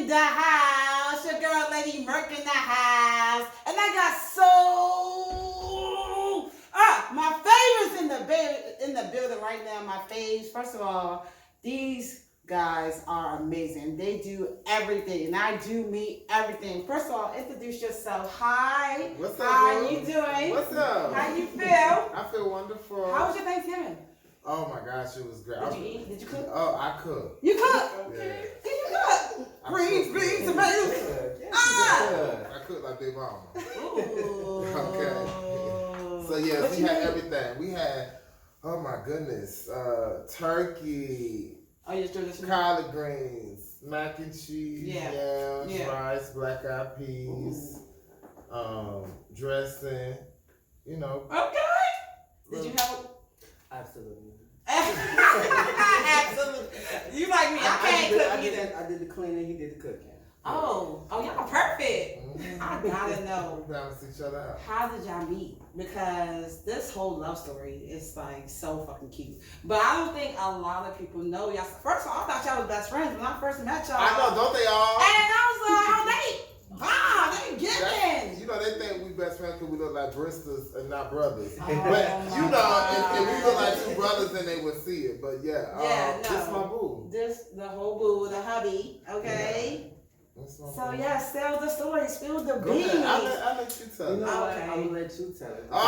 in the house. Your girl, Lady Merc in the house. And I got my favorites in the building right now. My faves. First of all, these guys are amazing. They do everything, and I do meet everything. First of all, introduce yourself. Hi. What's up? How you doing? What's up? How you feel? I feel wonderful. How was your Thanksgiving? Oh my gosh, it was great. Did you eat? Did you cook? Oh, I cooked. You cook? Okay. Did you cook? Greens, tomatoes. I cooked like Big Mama. Ooh. Okay. So yeah, we had everything. We had, oh my goodness, turkey. Oh, you're traditional. Collard greens, mac and cheese, yams, rice, black eyed peas, dressing, you know. Okay. Did you help? Absolutely. Absolutely. You like me? I can't cook either. I did the cleaning. He did the cooking. Oh, y'all perfect. Mm-hmm. I gotta know. We balance each other out. How did y'all meet? Because this whole love story is like so fucking cute. But I don't think a lot of people know y'all. First of all, I thought y'all was best friends when I first met y'all. I know, don't they all? And I was like, oh, they giving. You know, they think we best friends because we look like Bristers and not brothers. Oh, but you know, if we look like two brothers, then they would see it. But this is my boo. This the whole boo, the hubby. Okay. Yeah. So tell the story, spill the Go beans. ahead. I'll let you tell it. You know what? Okay. I'm gonna let you tell it. There's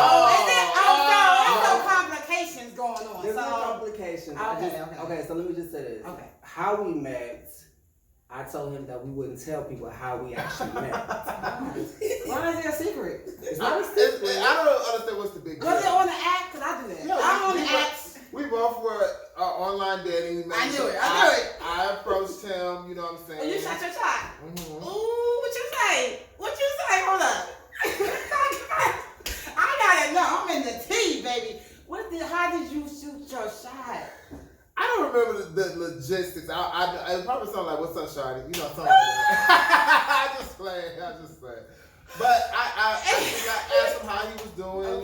no complications going on. There's no complications. Okay. So let me just say this. Okay. How we met, I told him that we wouldn't tell people how we actually met. Why is it a secret? It's not a secret. I don't understand what's the big deal. Was it on the app? Because I do that. Yeah, I'm on the apps. We both were online dating. I knew it. I approached him, you know what I'm saying? Oh, you shot your shot. Mm-hmm. Ooh, what you say? Hold up. I gotta know. I'm in the tea, baby. How did you shoot your shot? I don't remember the logistics. It probably sounded like, what's up, shawty? You know, something like that. I just playing. But I asked him how he was doing,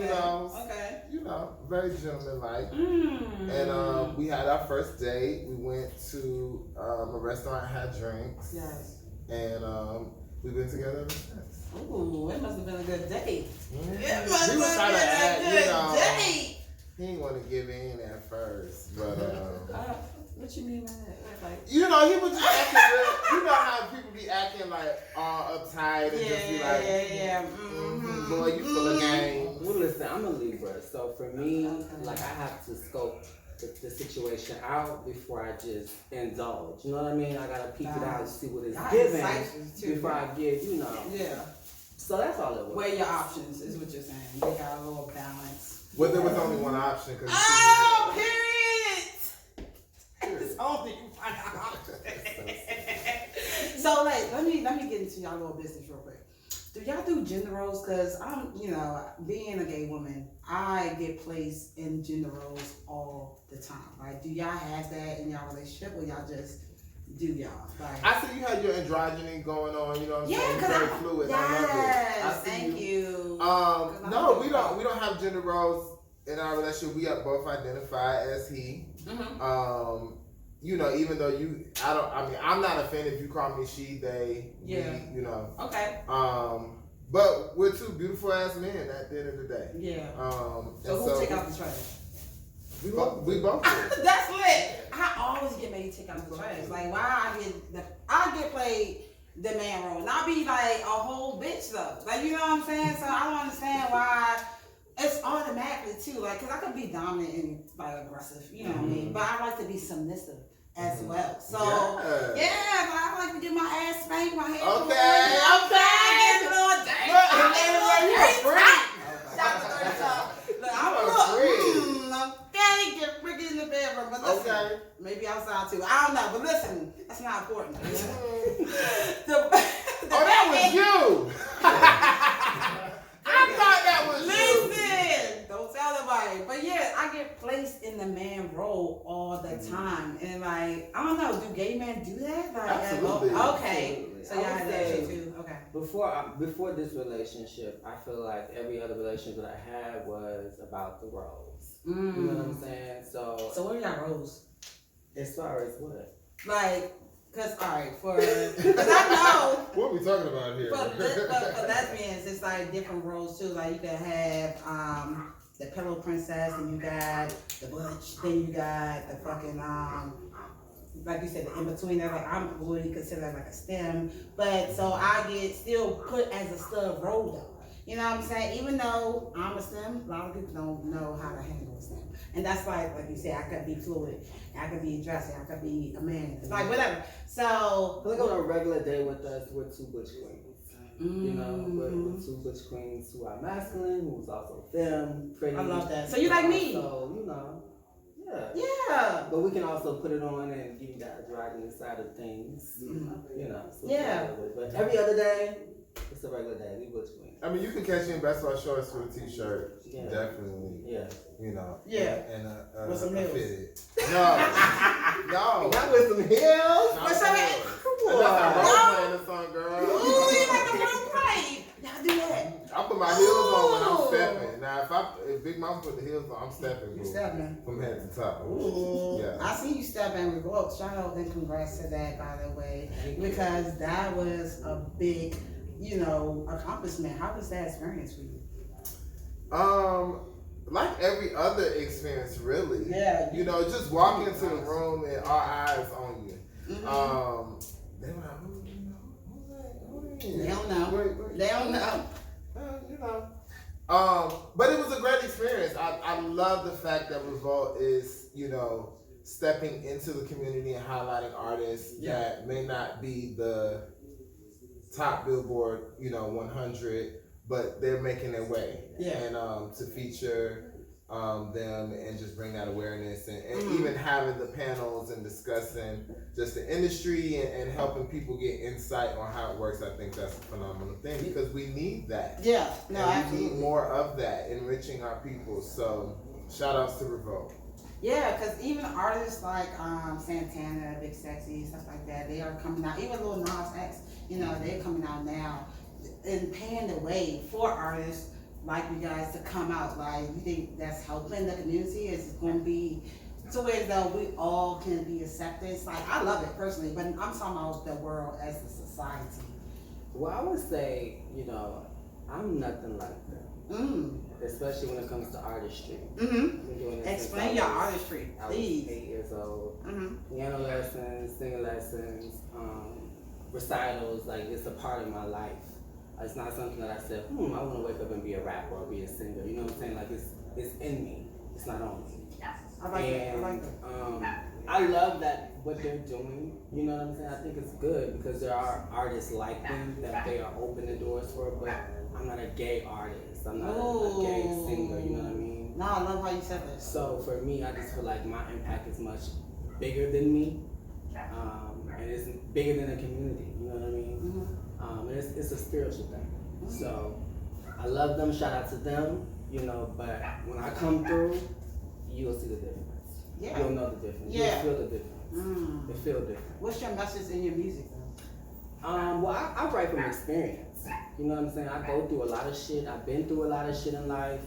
you know, very gentleman-like. And we had our first date. We went to a restaurant, had drinks. Yes. And we've been together ever since. Ooh, it must have been a good date. Mm-hmm. It must He was have trying to act, been a good date. He didn't want to give in at first, but what you mean by that? Like, you know, he was just acting real. You know how people be acting like all uptight and just be like, boy, you full of game. Well, listen, I'm a Libra, so for me, like I have to scope the situation out before I just indulge. You know what I mean? I gotta peek it out and see what it's giving before I give. You know. Yeah. So that's all it was. Weigh your options is what you're saying. You got a little balance. Well, there was only one option. Period. It's only one option. So, like, let me get into y'all little business real quick. Do y'all do gender roles? Because I'm, being a gay woman, I get placed in gender roles all the time. Like, do y'all have that in y'all relationship, or y'all just do y'all? Like, I see you had your androgyny going on. You know what I'm saying? Because Very fluid. Yes, I love it. thank you. No, we don't have gender roles in our relationship. We both identify as he. Mm-hmm. Even though I'm not offended if you call me she, they, we, Okay. But we're two beautiful ass men at the end of the day. Yeah. So who take out the trash? We both do. That's lit. I always get made to take out the trash. Like, why I get played the man role. Not be like a whole bitch though. Like, you know what I'm saying? So I don't understand why. It's automatically too, like, cause I could be dominant and like aggressive, you know what I mean? But I like to be submissive as well. So I like to get my ass spanked, my head. Okay. Okay, get freaky in the bedroom, but listen, maybe outside too. I don't know, but listen, that's not important. That was you. I thought that was Listen, don't tell nobody. But yeah, I get placed in the man role all the time. And like, I don't know, do gay men do that? Like, absolutely. Okay. So y'all had that shit too. Okay. Before this relationship, I feel like every other relationship that I had was about the roles. You know what I'm saying? So what are y'all roles? As far as what? Like, Cause alright, cause I know What are we talking about here? for lesbians, it's like different roles too. Like you can have the Pillow Princess, and you got the Butch, then you got the fucking like you said, the in between. That like I'm really considered like a STEM, but so I get still put as a stud role though. You know what I'm saying? Even though I'm a STEM, a lot of people don't know how to handle a STEM. And that's like you said, I could be fluid, I could be dressing, I could be a man. It's like whatever. So like on a regular day with us, we're two butch queens. You know, we're two butch queens who are masculine, who's also femme, pretty. I love that. So you like me? So you know, yeah. Yeah. But we can also put it on and give you that driving side of things. You know. So yeah. But every other day, it's a regular day. We butch queens. I mean, you can catch me in basketball shorts with a t-shirt. Yeah. Definitely. Yeah. You know. Yeah. And with some heels. fitted. No. Not with some heels. With some heels. Come on. Playing the song, girl. Ooh, you like the role play. Y'all do that. I put my heels on when I'm stepping. Now, if Big Mama put the heels on, I'm stepping. You stepping. From head to top. Ooh. Yeah. I see you stepping with Glow. Shout out and congrats to that, by the way. Because that was a big, accomplishment. How was that experience for you? Like every other experience, really. Yeah. Just walking into the room and our eyes on you. They were like, they don't know. They don't know. But it was a great experience. I love the fact that Revolt is, stepping into the community and highlighting artists that may not be the top Billboard, 100, but they're making their way. Yeah. And to feature them and just bring that awareness and even having the panels and discussing just the industry and helping people get insight on how it works. I think that's a phenomenal thing because we need that. Yeah, no, and we need more of that, enriching our people. So shout outs to Revolt. Yeah, because even artists like Santana, Big Sexy, stuff like that, they are coming out. Even Lil Nas X, they're coming out now and paying the way for artists like you guys to come out. Like, you think that's helping the community? Is it going to be to where though we all can be accepted? It's like, I love it personally, but I'm talking about the world as a society. Well, I would say, I'm nothing like them. Especially when it comes to artistry. Explain your artistry, please. I was 8 years old. Piano lessons, singing lessons, recitals. Like, it's a part of my life. It's not something that I said, I want to wake up and be a rapper or be a singer. You know what I'm saying? Like, it's in me. It's not on me. I like that. I love that what they're doing. You know what I'm saying? I think it's good because there are artists like them that they are open the doors for, but I'm not a gay artist. I'm not a gay singer, you know what I mean? No, I love how you said that. So for me, I just feel like my impact is much bigger than me. And it's bigger than the community, you know what I mean? And it's a spiritual thing. So I love them, shout out to them, but when I come through, you'll see the difference. Yeah. You'll know the difference. Yeah. You'll feel the difference. It feel different. What's your message in your music though? Well, I write from experience. You know what I'm saying? I go through a lot of shit. I've been through a lot of shit in life.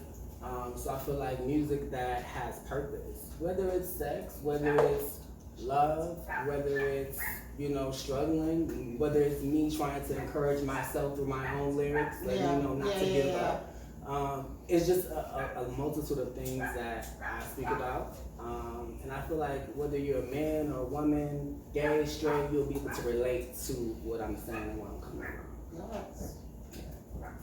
So I feel like music that has purpose. Whether it's sex, whether it's love, whether it's, struggling, whether it's me trying to encourage myself through my own lyrics, not to give up. It's just a multitude of things that I speak about. And I feel like whether you're a man or a woman, gay, straight, you'll be able to relate to what I'm saying and what I'm coming from. Yes.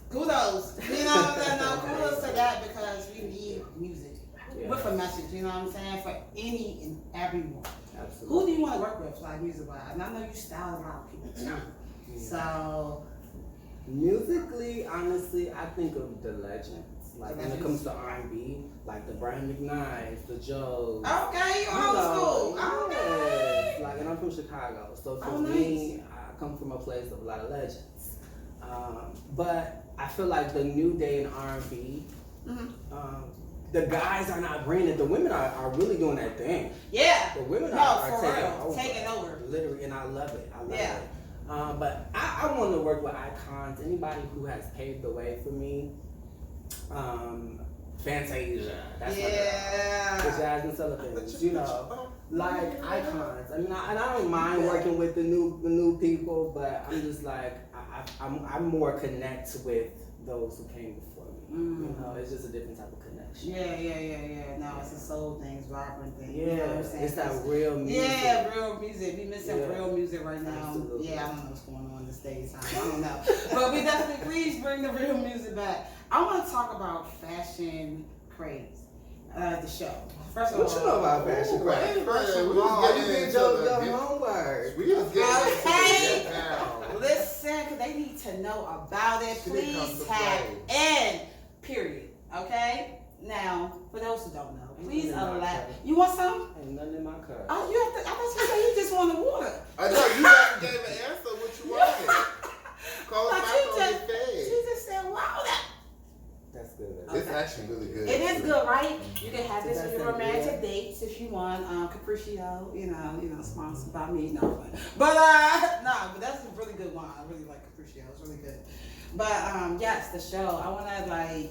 Kudos. Kudos to that because we need music with a message, you know what I'm saying, for any and everyone. Absolutely. Who do you want to work with, like music-wise? And I know you style a lot of people too. So, musically, honestly, I think of the legends. Like when it comes to R&B, like the Brian McKnights, the Joes. Okay, old school. Okay. Like, and I'm from Chicago, so for me, I come from a place of a lot of legends. But I feel like the new day in R&B, the guys are not bringing it. The women are really doing that thing. Yeah. The women are taking over. Literally, and I love it. I love it. But I want to work with icons, anybody who has paved the way for me. Fantasia. That's yeah. my girl. The Jasmine Sullivans, you know, like icons. I mean, and I don't mind working with the new people, but I'm just like, I'm more connect with those who came before me. You know, it's just a different type of connection. Yeah. No, it's a soul thing, it's vibrant thing. Yeah, you know what I'm saying? it's that real music. Yeah, real music. We missing real music right now. Absolutely. Yeah, I don't know what's going on this day's time. I don't know. But we definitely, please bring the real music back. I want to talk about fashion craze. The show. First of all, What you know about fashion craze? First of You all, did your homework. We was getting okay. into it. Listen, because they need to know about it. Please tap in. Period. Okay? Now, for those who don't know, please allow. You want some? Ain't nothing in my cup. Oh, you have to. I thought you said you just wanted water. I know you haven't gave an answer what you wanted. Call But us back on your face. she just said, wow, That's good. It's actually really good. it is good, right? You can have this That's on your it, romantic dates if you want. Capriccio, you know, sponsored by me. No, but that's a really good wine. I really like Capriccio. It's really good. But yes, the show. I want to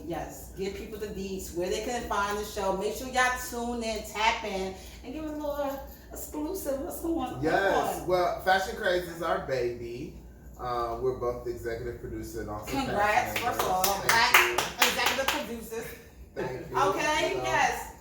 give people the deets where they can find the show. Make sure y'all tune in, tap in, and give it a little exclusive. What's going on? Yes. Well, Fashion Craze is our baby. We're both the executive producer and also Congrats, fashion first of all, makers. black executive producers. Thank you. Okay, You know, yes.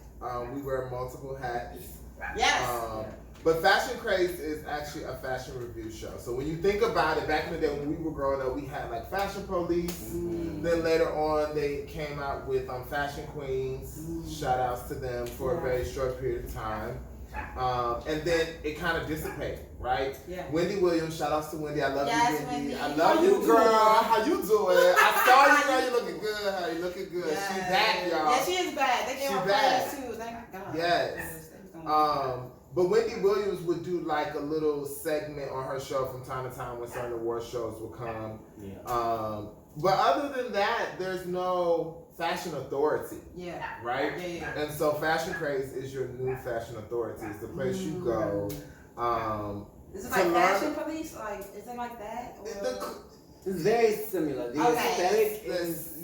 We wear multiple hats. Yes. But Fashion Craze is actually a fashion review show. So when you think about it, back in the day when we were growing up, we had like Fashion Police. Then later on, they came out with Fashion Queens. Shout outs to them for a very short period of time. And then it kind of dissipated, right? Yeah. Wendy Williams, shout outs to Wendy. I love Yes, you, Wendy. Wendy. I love you, girl. How you doing? I saw you, girl. You looking good. How you looking good? Yes. She back, y'all. Yeah, she is bad. They gave her praise too. Thank God. Yes. But Wendy Williams would do like a little segment on her show from time to time when certain award shows will come. Yeah. But other than that, there's no fashion authority. Yeah. Right? Yeah. And so Fashion Craze is your new fashion authority. It's the place you go. Is it like Fashion Police? Like, is it like that? It's very similar. The aesthetic is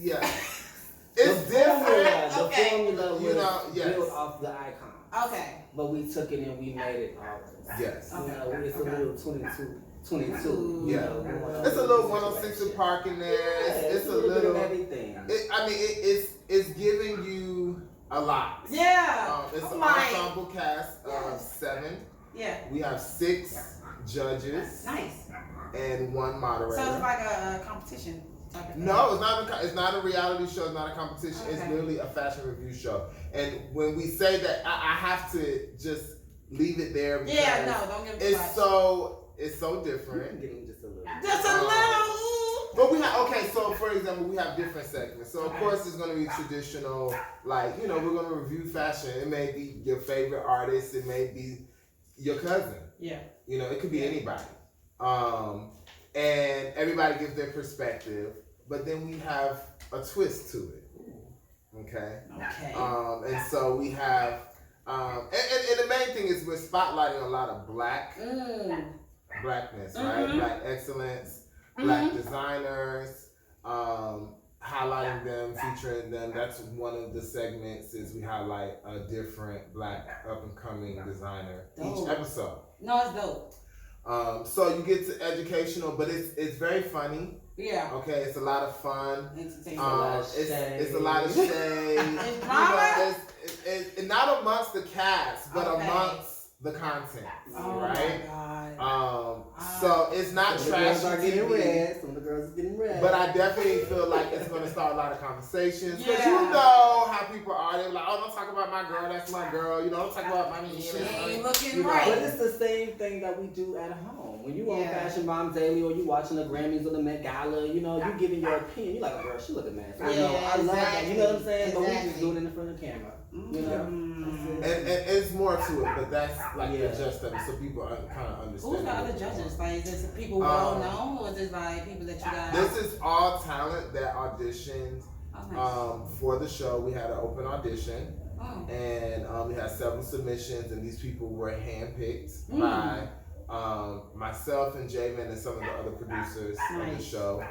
It's different. The formula was yes. built off the icon. Okay. But we took it and we made it ours. Yes. You know, it's a little 22. Yeah. It's a little 106 in Park in there. It's a little everything. It's giving you a lot. Yeah. It's an ensemble cast of 7. Yeah. We have 6 judges. Nice. And 1 moderator. So it's like a competition type of thing. No, it's not a reality show. It's not a competition. Okay. It's literally a fashion review show. And when we say that, I have to just leave it there because don't give me it's so different. Give them just a little. Just a little. But we have so for example, we have different segments. So of course it's gonna be traditional, like, we're gonna review fashion. It may be your favorite artist, it may be your cousin. Yeah. It could be anybody. And everybody gives their perspective, but then we have a twist to it. Okay. And so we have and the main thing is we're spotlighting a lot of blackness, right? Black excellence, black designers, highlighting them, featuring them. That's one of the segments is we highlight a different black up and coming designer each episode. No, it's dope. So you get to educational, but it's very funny. Yeah. Okay, it's a lot of fun. It's a lot of shade. It's drama. It's not amongst the cast, but amongst the content. Right? My God. So it's not Some trashy. Some of the girls are getting red. But I definitely feel like it's going to start a lot of conversations. Because Yeah. you know how people are. They're like, oh, don't talk about my girl. That's my girl. Don't talk about my man. She ain't looking know. right. But it's the same thing that we do at home. When you on Fashion Bomb Daily or you watching the Grammys or the Met Gala, you giving your opinion. You like, girl, she looking mad. I love that. You know what I'm saying? But we just do it in front of the camera. And it's more to it, but that's like the gist of it, so people kind of understand. Who's the other judges? Like, is this people well known, or is this like people that you got? This is all talent that auditioned for the show. We had an open audition, and we had 7 submissions, and these people were handpicked by myself and Javan and some of the other producers of the show.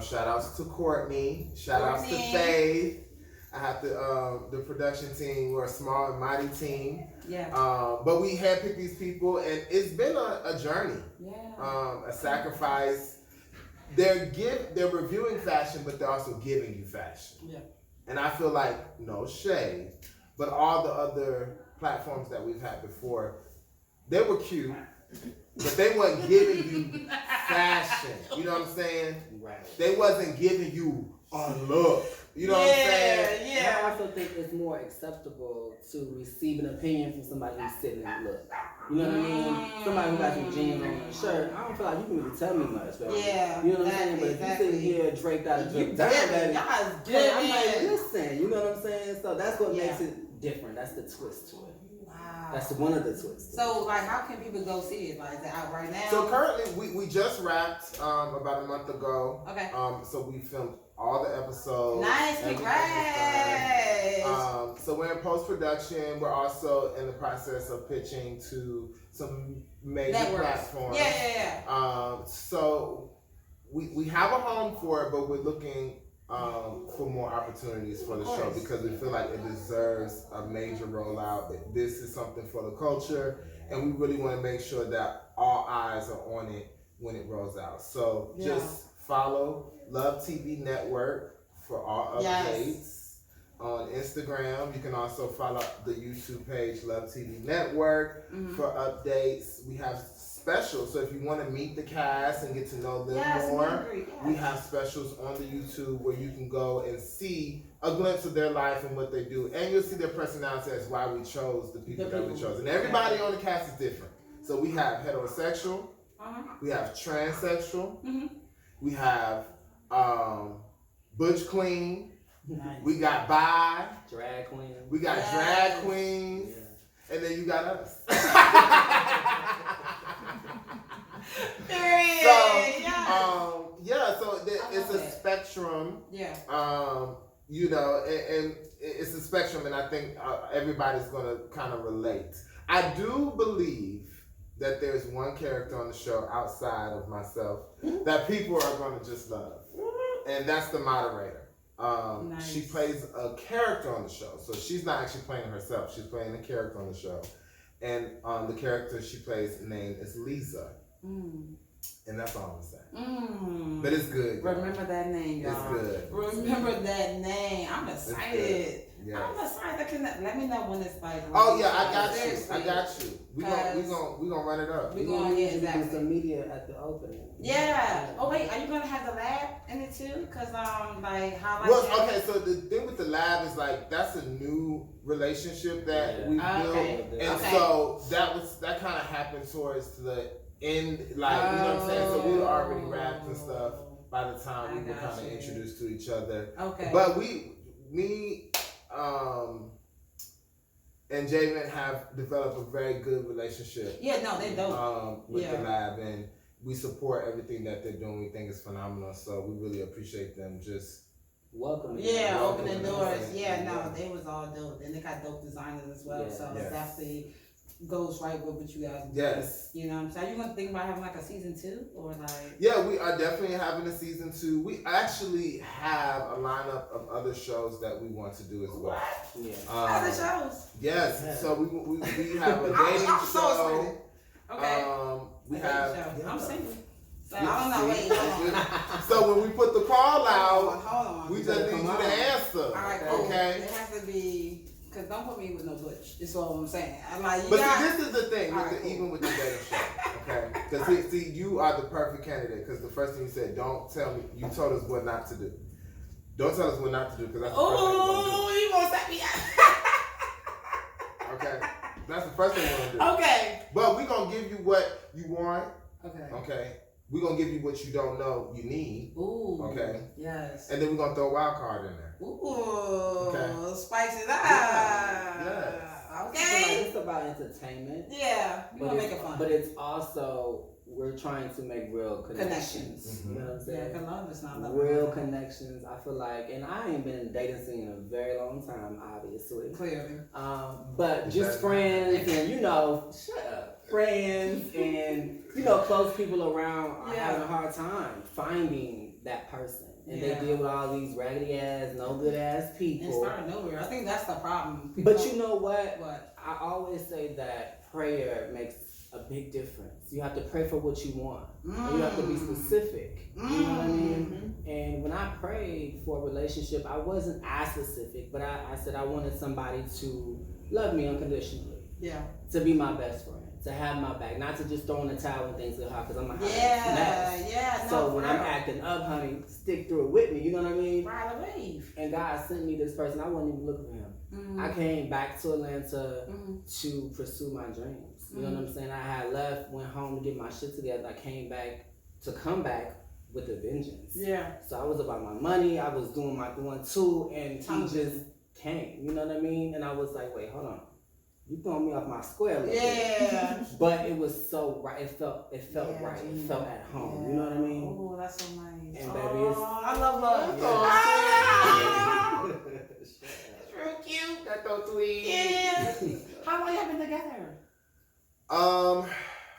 Shout outs to Courtney. Shout outs to Faith. I have the production team. We're a small and mighty team. Yeah. But we handpicked these people, and it's been a journey. Yeah. A sacrifice. They're reviewing fashion, but they're also giving you fashion. Yeah. And I feel like, no shade, but all the other platforms that we've had before, they were cute, but they wasn't giving you fashion. You know what I'm saying? Right. They wasn't giving you a look. You know what I'm saying? Yeah. I also think it's more acceptable to receive an opinion from somebody who's sitting and look. You know what I mean? Somebody who got some jeans on a shirt. I don't feel like you can really tell me much, right? Yeah. You know what I'm saying? But if you sitting here draped out of draped down, baby, I'm like, listen. You know what I'm saying? So that's what makes it different. That's the twist to it. Wow. That's one of the twists. So, like, how can people go see it? Like, is it out right now? So currently, we just wrapped about a month ago. Okay. So we filmed all the episodes. Nice, congrats. So we're in post-production. We're also in the process of pitching to some major platforms. Yeah. So we have a home for it, but we're looking for more opportunities for the show because we feel like it deserves a major rollout. That this is something for the culture, and we really want to make sure that all eyes are on it when it rolls out. So just follow Love TV Network for all updates on Instagram. You can also follow the YouTube page Love TV Network for updates. We have specials, so if you want to meet the cast and get to know them more, we have specials on the YouTube where you can go and see a glimpse of their life and what they do, and you'll see their personality as why we chose the people that we chose. And everybody on the cast is different. So we have heterosexual, we have transsexual, we have butch queen, we got bi, drag queen, we got drag queens, and then you got us. So it's a spectrum. Yeah. You know, and it's a spectrum, and I think everybody's gonna kind of relate. I do believe that there's one character on the show outside of myself that people are gonna just love, and that's the moderator. She plays a character on the show, so she's not actually playing herself. She's playing a character on the show, and the character she plays name is Lisa. And that's all I'm gonna say. But it's good. Remember that name, y'all. It's good. Remember that name. I'm excited. Yes. I'm excited. Let me know when it's like. Oh yeah, I got you. I got you. We gonna run it up. We gonna get do some media at the opening. Yeah. Oh wait, are you gonna have the lab in it too? Cause like how. Well, okay. So the thing with the lab is like that's a new relationship that we built, and so that kind of happened towards the end, like you know what I'm saying. So we were already wrapped and stuff by the time we were kind of introduced to each other. Okay. But me, and Javan have developed a very good relationship. Yeah, no, they don't. With the lab, and we support everything that they're doing. We think it's phenomenal, so we really appreciate them just welcoming. Yeah, opening doors. Yeah, no, they was all dope, and they got dope designers as well. So that's the goes right with what you guys do. Yes. You know what I'm saying? Are you gonna think about having like a season 2 or like? Yeah, we are definitely having a season 2. We actually have a lineup of other shows that we want to do as well. Yeah. Other shows? Yes. Yeah. So we have a dating show. Okay. We have. I'm single. So I don't know. Wait, hold on. So when we put the call out, hold on. We just need you to answer. All right, cool. Okay. It has to be. Cause don't put me with no butch. That's all I'm saying. I'm like, this is the thing, even with the dating show, okay? Because see, you are the perfect candidate. Because the first thing you said, don't tell me. You told us what not to do. Don't tell us what not to do. Because that's the first thing we're gonna do. You gonna set me up? Okay, that's the first thing we're gonna do. Okay. But we gonna give you what you want. Okay. Okay. We're gonna give you what you don't know you need. Ooh. Okay. Yes. And then we're gonna throw a wild card in there. Ooh. Okay. Spice it up. Yes. Okay. It's about entertainment. Yeah. We're gonna make it fun. But it's also we're trying to make real connections. Mm-hmm. You know what I'm saying? Yeah, love is not love. Real connections. I feel like, and I ain't been in the dating scene in a very long time, obviously. Clearly. But just friends and shut up. Friends and close people around are having a hard time finding that person. and they deal with all these raggedy ass, no good ass people. It started nowhere. I think that's the problem. But you know what? What? I always say that prayer makes a big difference. You have to pray for what you want. And you have to be specific. You know what I mean? And when I prayed for a relationship, I wasn't as specific, but I said I wanted somebody to love me unconditionally. Yeah. To be my best friend. To have my back. Not to just throw in the towel when things get hot, because I'm a hot mess. Yeah. So when I'm acting up, honey, stick through it with me. You know what I mean? Ride a wave. And God sent me this person. I wasn't even looking for him. I came back to Atlanta to pursue my dreams. You know what I'm saying? I had left, went home to get my shit together. I came back to come back with a vengeance. Yeah. So I was about my money. I was doing my 1-2, and he just came. You know what I mean? And I was like, wait, hold on. You throwing me off my square a little bit. But it was so right. It felt right. It felt at home. You know what I mean? Oh, that's so nice. And baby, it's... I love love. Real cute. Got those tweets. Yeah. How long y'all been together?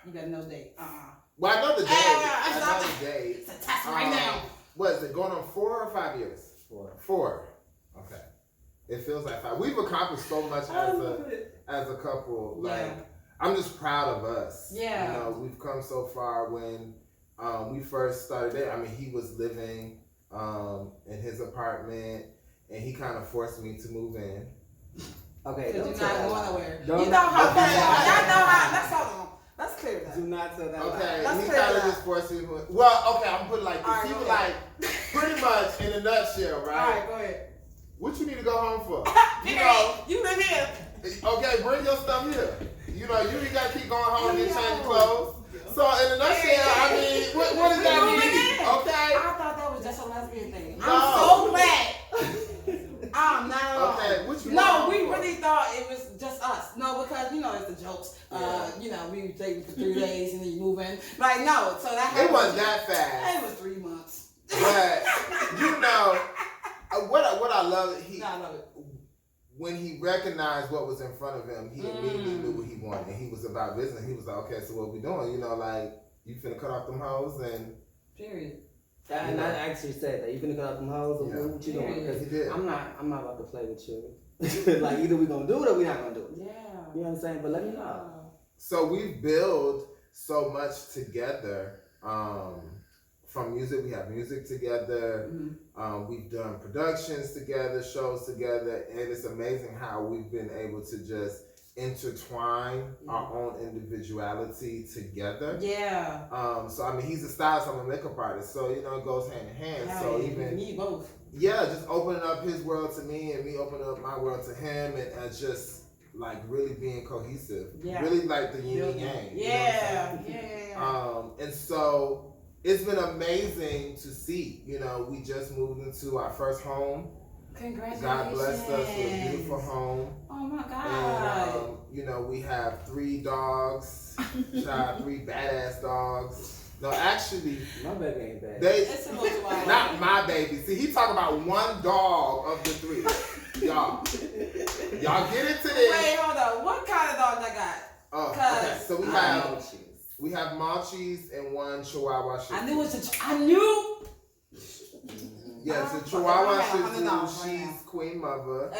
You got no date. Well, I know the date. I know the date. It's a test right now. What is it, going on 4 or 5 years? 4. Okay. It feels like 5. We've accomplished so much as a couple. Like, I'm just proud of us. Yeah. You know, we've come so far. When we first started dating, I mean, he was living in his apartment, and he kind of forced me to move in. Okay, don't you're not going nowhere. You know how y'all know how. Let's hold on. Let's clear that. Do not tell that. Okay, he kind of just forced me. Well, okay, I'm gonna put it like this. Right, he was like, pretty much in a nutshell, right? All right, go ahead. What you need to go home for? You live here. Okay, bring your stuff here. You know, you ain't gotta keep going home and change clothes. So in a nutshell, I mean, what does that mean? Okay. I thought that was just a lesbian thing. I'm so glad. I'm not alone. Okay, what you No, we really thought it was just us. No, because you know it's the jokes. You know, we were dating for 3 days and then you move in. Like no, so that it wasn't that fast. It was 3 months. But you know, what I love I love it. When he recognized what was in front of him, he immediately knew what he wanted. And he was about business. He was like, okay, so what we doing? You know, like you finna cut off them hoes and period. And I actually said that. You finna cut off them hoes or what you doing? Because I'm not about to play with you. Like either we gonna do it or we not gonna do it. Yeah. You know what I'm saying? But let me know. So we build so much together. From music, we have music together. We've done productions together, shows together, and it's amazing how we've been able to just intertwine our own individuality together. Yeah. So I mean, he's a stylist, I'm a makeup artist, so you know it goes hand in hand. So even me both. Yeah, just opening up his world to me and me opening up my world to him, and just like really being cohesive. Yeah. Really like the yin and yang. Yeah. Yeah. And so. It's been amazing to see. You know, we just moved into our first home. Congratulations. God blessed us with a beautiful home. Oh my God. And, you know, we have 3 dogs. 3 badass dogs. No, actually. My baby ain't bad. It's a little wild. Not my baby. See, he talking about 1 dog of the 3. Y'all get into this. Wait, hold on. What kind of dog I got? Oh, okay. So we have Malchis and 1 Chihuahua Shih Tzu. I knew it was I knew. Yeah, it's a Chihuahua Shih Tzu. She's queen mother.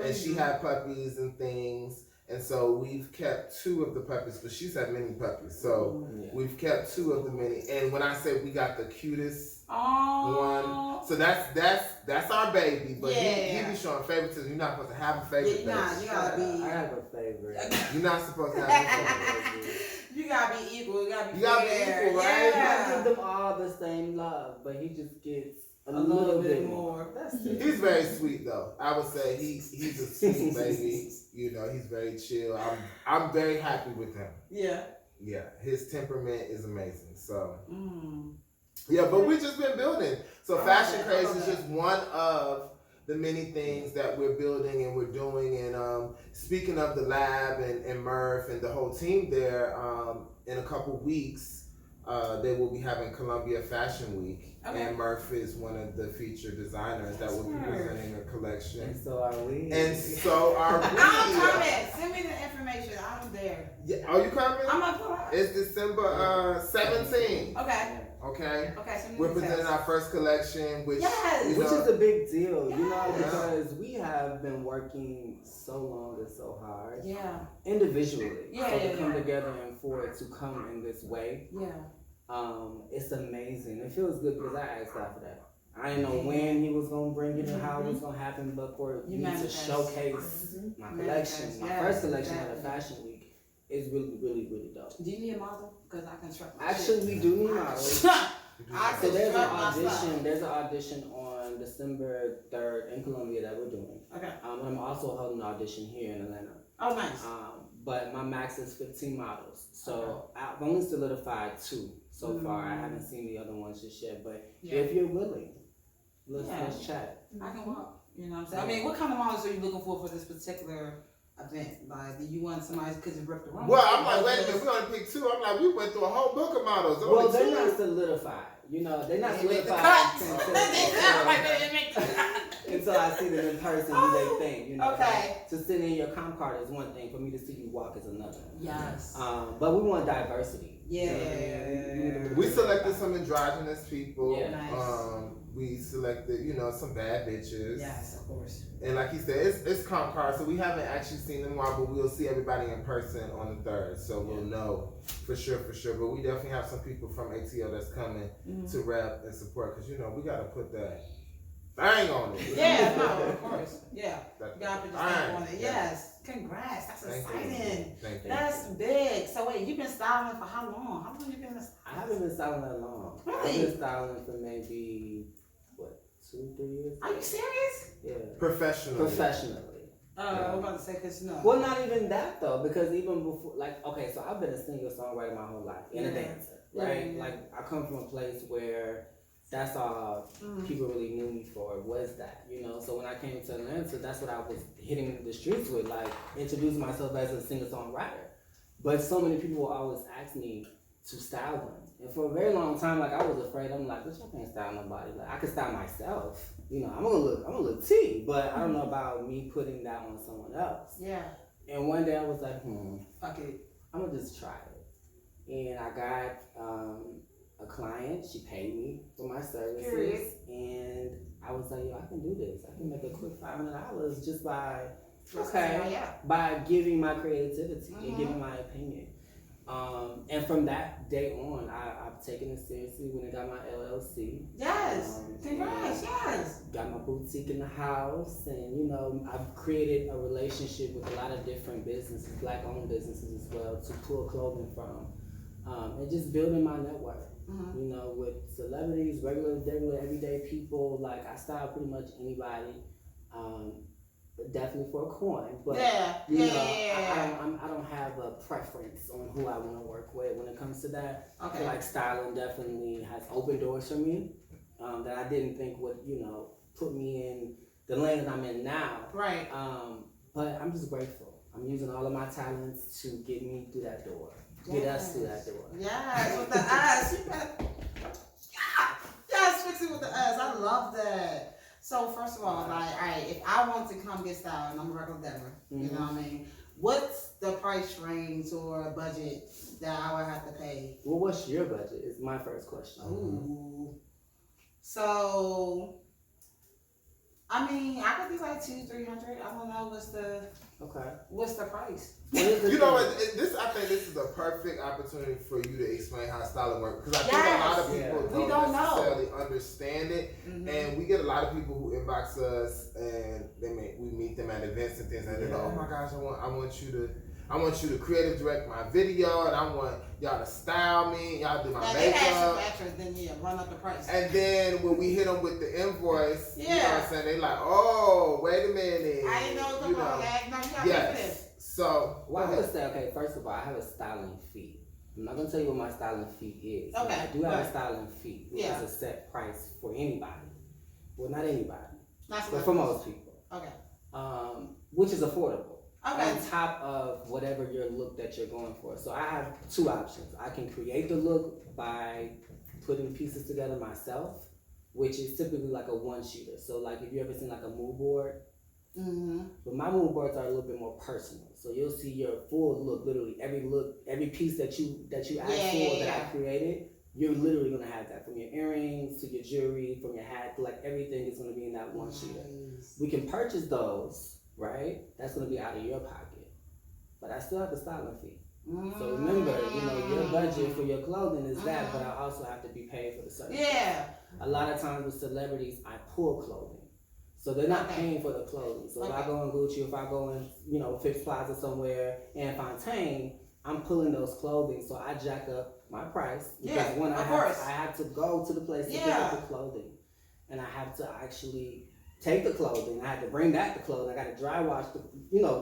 And she had puppies and things. And so we've kept 2 of the puppies, but she's had many puppies. So we've kept 2 of the many. And when I say we got the cutest one, so that's our baby. But he be showing favoritism. You're not supposed to have a favorite. Yeah, you gotta be. I have a favorite. You're not supposed to have a favorite. You gotta be equal. You gotta be equal, right? I give them all the same love, but he just gets a little bit more. That's it. He's very sweet though. I would say he's a sweet baby. You know, he's very chill. I'm very happy with him. Yeah. Yeah. His temperament is amazing. So yeah, but we've just been building. So Fashion Craze is just one of the many things that we're building and we're doing. And speaking of the lab and Murph and the whole team there, in a couple weeks, they will be having Columbia Fashion Week. Okay. And Murph is one of the featured designers that will be presenting a collection. And so are we. I'm coming. Send me the information. I'm there. Yeah. Are you coming? I'm gonna come. It's December 17th. Okay. Okay. Okay. So we're presenting our first collection, which which is a big deal, you know, because we have been working so long and so hard. Yeah. Individually. So to come together and for it to come in this way. It's amazing. It feels good because I asked God for that. I didn't know when he was gonna bring it and how it was gonna happen, but for me to showcase my collection, my first collection at a fashion week is really, really, really dope. Do you need a model? Because I construct. Actually, we do need models. So there's an audition. There's an audition on December 3rd in Columbia that we're doing. Okay. I'm also holding an audition here in Atlanta. Oh, nice. But my max is 15 models. So I've only solidified 2 so far. I haven't seen the other ones just yet. But if you're willing, let's chat. I can walk. You know what I'm saying? I mean, what kind of models are you looking for this particular event? Like, do you want somebody because it ripped the room? Well, I'm like, wait a minute, we only picked 2. I'm like, we went through a whole book of models. Well, they're not solidified. You know, they're not solidified until I see them in person, do they think, you know. Okay. To send in your comp card is one thing, for me to see you walk is another. Yes. But we want diversity. Yeah. We selected some androgynous people. Yeah, nice. We selected, some bad bitches. Yes, of course. And like he said, it's comp cards, so we haven't actually seen them all, but we'll see everybody in person on the 3rd, so we'll know for sure. But we definitely have some people from ATL that's coming to rep and support, because we gotta put that thing on it. Yeah, no, of course. Yeah. That, you gotta put your stamp on it. Yes. Congrats. That's exciting. Thank you. That's big. So wait, you've been styling for how long? How long you been styling? I haven't been styling that long. Really? I've been styling for maybe 2-3 years. Are you serious? Yeah. Professionally. I'm about to say, because no. Well, not even that though, because even before, so I've been a singer songwriter my whole life and a dancer, right? Yeah. Like I come from a place where that's all people really knew me for was that, So when I came to Atlanta, that's what I was hitting the streets with, like introducing myself as a singer songwriter. But so many people will always ask me to style them. And for a very long time, I was afraid. I'm like, bitch, I can't style nobody. Like, I can style myself. I'm gonna look T, but I don't know about me putting that on someone else. Yeah. And one day I was like, fuck it. I'm gonna just try it. And I got a client. She paid me for my services. Period. And I was like, I can do this. I can make a quick $500 just by giving my creativity and giving my opinion. And from that day on, I've taken it seriously when I got my LLC. Yes. Congrats. Yes. Got my boutique in the house, and I've created a relationship with a lot of different businesses, Black-owned businesses as well, to pull clothing from, and just building my network. With celebrities, regular, everyday people. Like I style pretty much anybody. Definitely for a coin, but I don't have a preference on who I want to work with when it comes to that. I feel like styling definitely has opened doors for me that I didn't think would put me in the lane that I'm in now. Right. But I'm just grateful. I'm using all of my talents to get me through that door. Get us through that door. Yes, with the eyes. Yes, fix it with the eyes. I love that. So first of all, if I want to come get styled, and I'm a regular Denver, you know what I mean? What's the price range or budget that I would have to pay? Well, what's your budget? Is my first question. Ooh. So, I mean, I could do like $200-300. I don't know what's the price. You know what? I think this is a perfect opportunity for you to explain how styling works, because I think a lot of people don't necessarily understand it, and we get a lot of people who inbox us, and we meet them at events and things, and they're like, "Oh my gosh, I want you to creative direct my video, and I want y'all to style me, and y'all do my makeup." Then run up the price. And then when we hit them with the invoice, you know what I'm saying? They like, "Oh, wait a minute." I didn't know about that. No, you gotta pay for this. So, I would say, okay, first of all, I have a styling fee. I'm not gonna tell you what my styling fee is. Okay. I do have a styling fee, which is a set price for anybody. Well, not anybody, but for most people. Okay. Which is affordable. Okay. On top of whatever your look that you're going for. So I have 2 options. I can create the look by putting pieces together myself, which is typically like a one-shooter. So like if you ever seen like a mood board, but my mood boards are a little bit more personal. So you'll see your full look, literally every piece that you asked for that I created you're literally gonna have that from your earrings to your jewelry, from your hat, like everything is gonna be in that one sheet. We can purchase those, right? That's gonna be out of your pocket, but I still have the styling fee. So remember, your budget for your clothing is that, but I also have to be paid for the service. Yeah. A lot of times with celebrities, I pull clothing. So they're not paying for the clothing. So if I go in Gucci, if I go in, Fifth Plaza somewhere, and Fontaine, I'm pulling those clothing. So I jack up my price. Because when I have to go to the place to pick up the clothing. And I have to actually take the clothing. I have to bring back the clothing. I got to dry wash,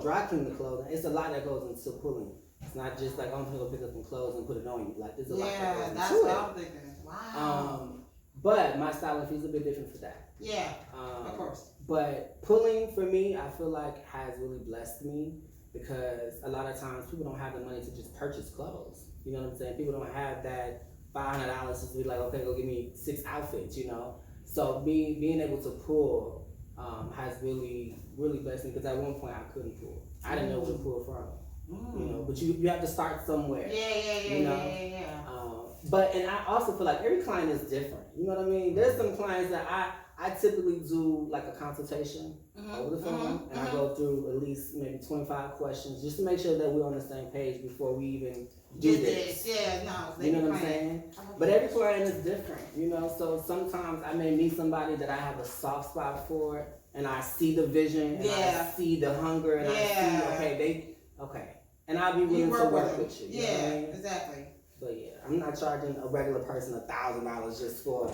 dry clean the clothing. It's a lot that goes into pulling. It's not just like, I'm going to go pick up some clothes and put it on you. Like, there's a lot that goes into it. Yeah, that's what I'm thinking. Wow. But my styling fee is a bit different for that. Yeah, of course. But pulling for me, I feel like has really blessed me because a lot of times people don't have the money to just purchase clothes. You know what I'm saying? People don't have that $500 to be like, okay, go give me 6 outfits, So being able to pull has really, really blessed me because at one point I couldn't pull. I didn't know where to pull from. But you have to start somewhere. Yeah. And I also feel like every client is different. You know what I mean? There's some clients that I typically do like a consultation over the phone, and I go through at least maybe 25 questions just to make sure that we're on the same page before we even do this. You know what I'm saying? But every client is different, So sometimes I may meet somebody that I have a soft spot for, and I see the vision, and I see the hunger, and I see, and I'll be willing to work with you. You know what I mean? Exactly. But I'm not charging a regular person $1,000 just for.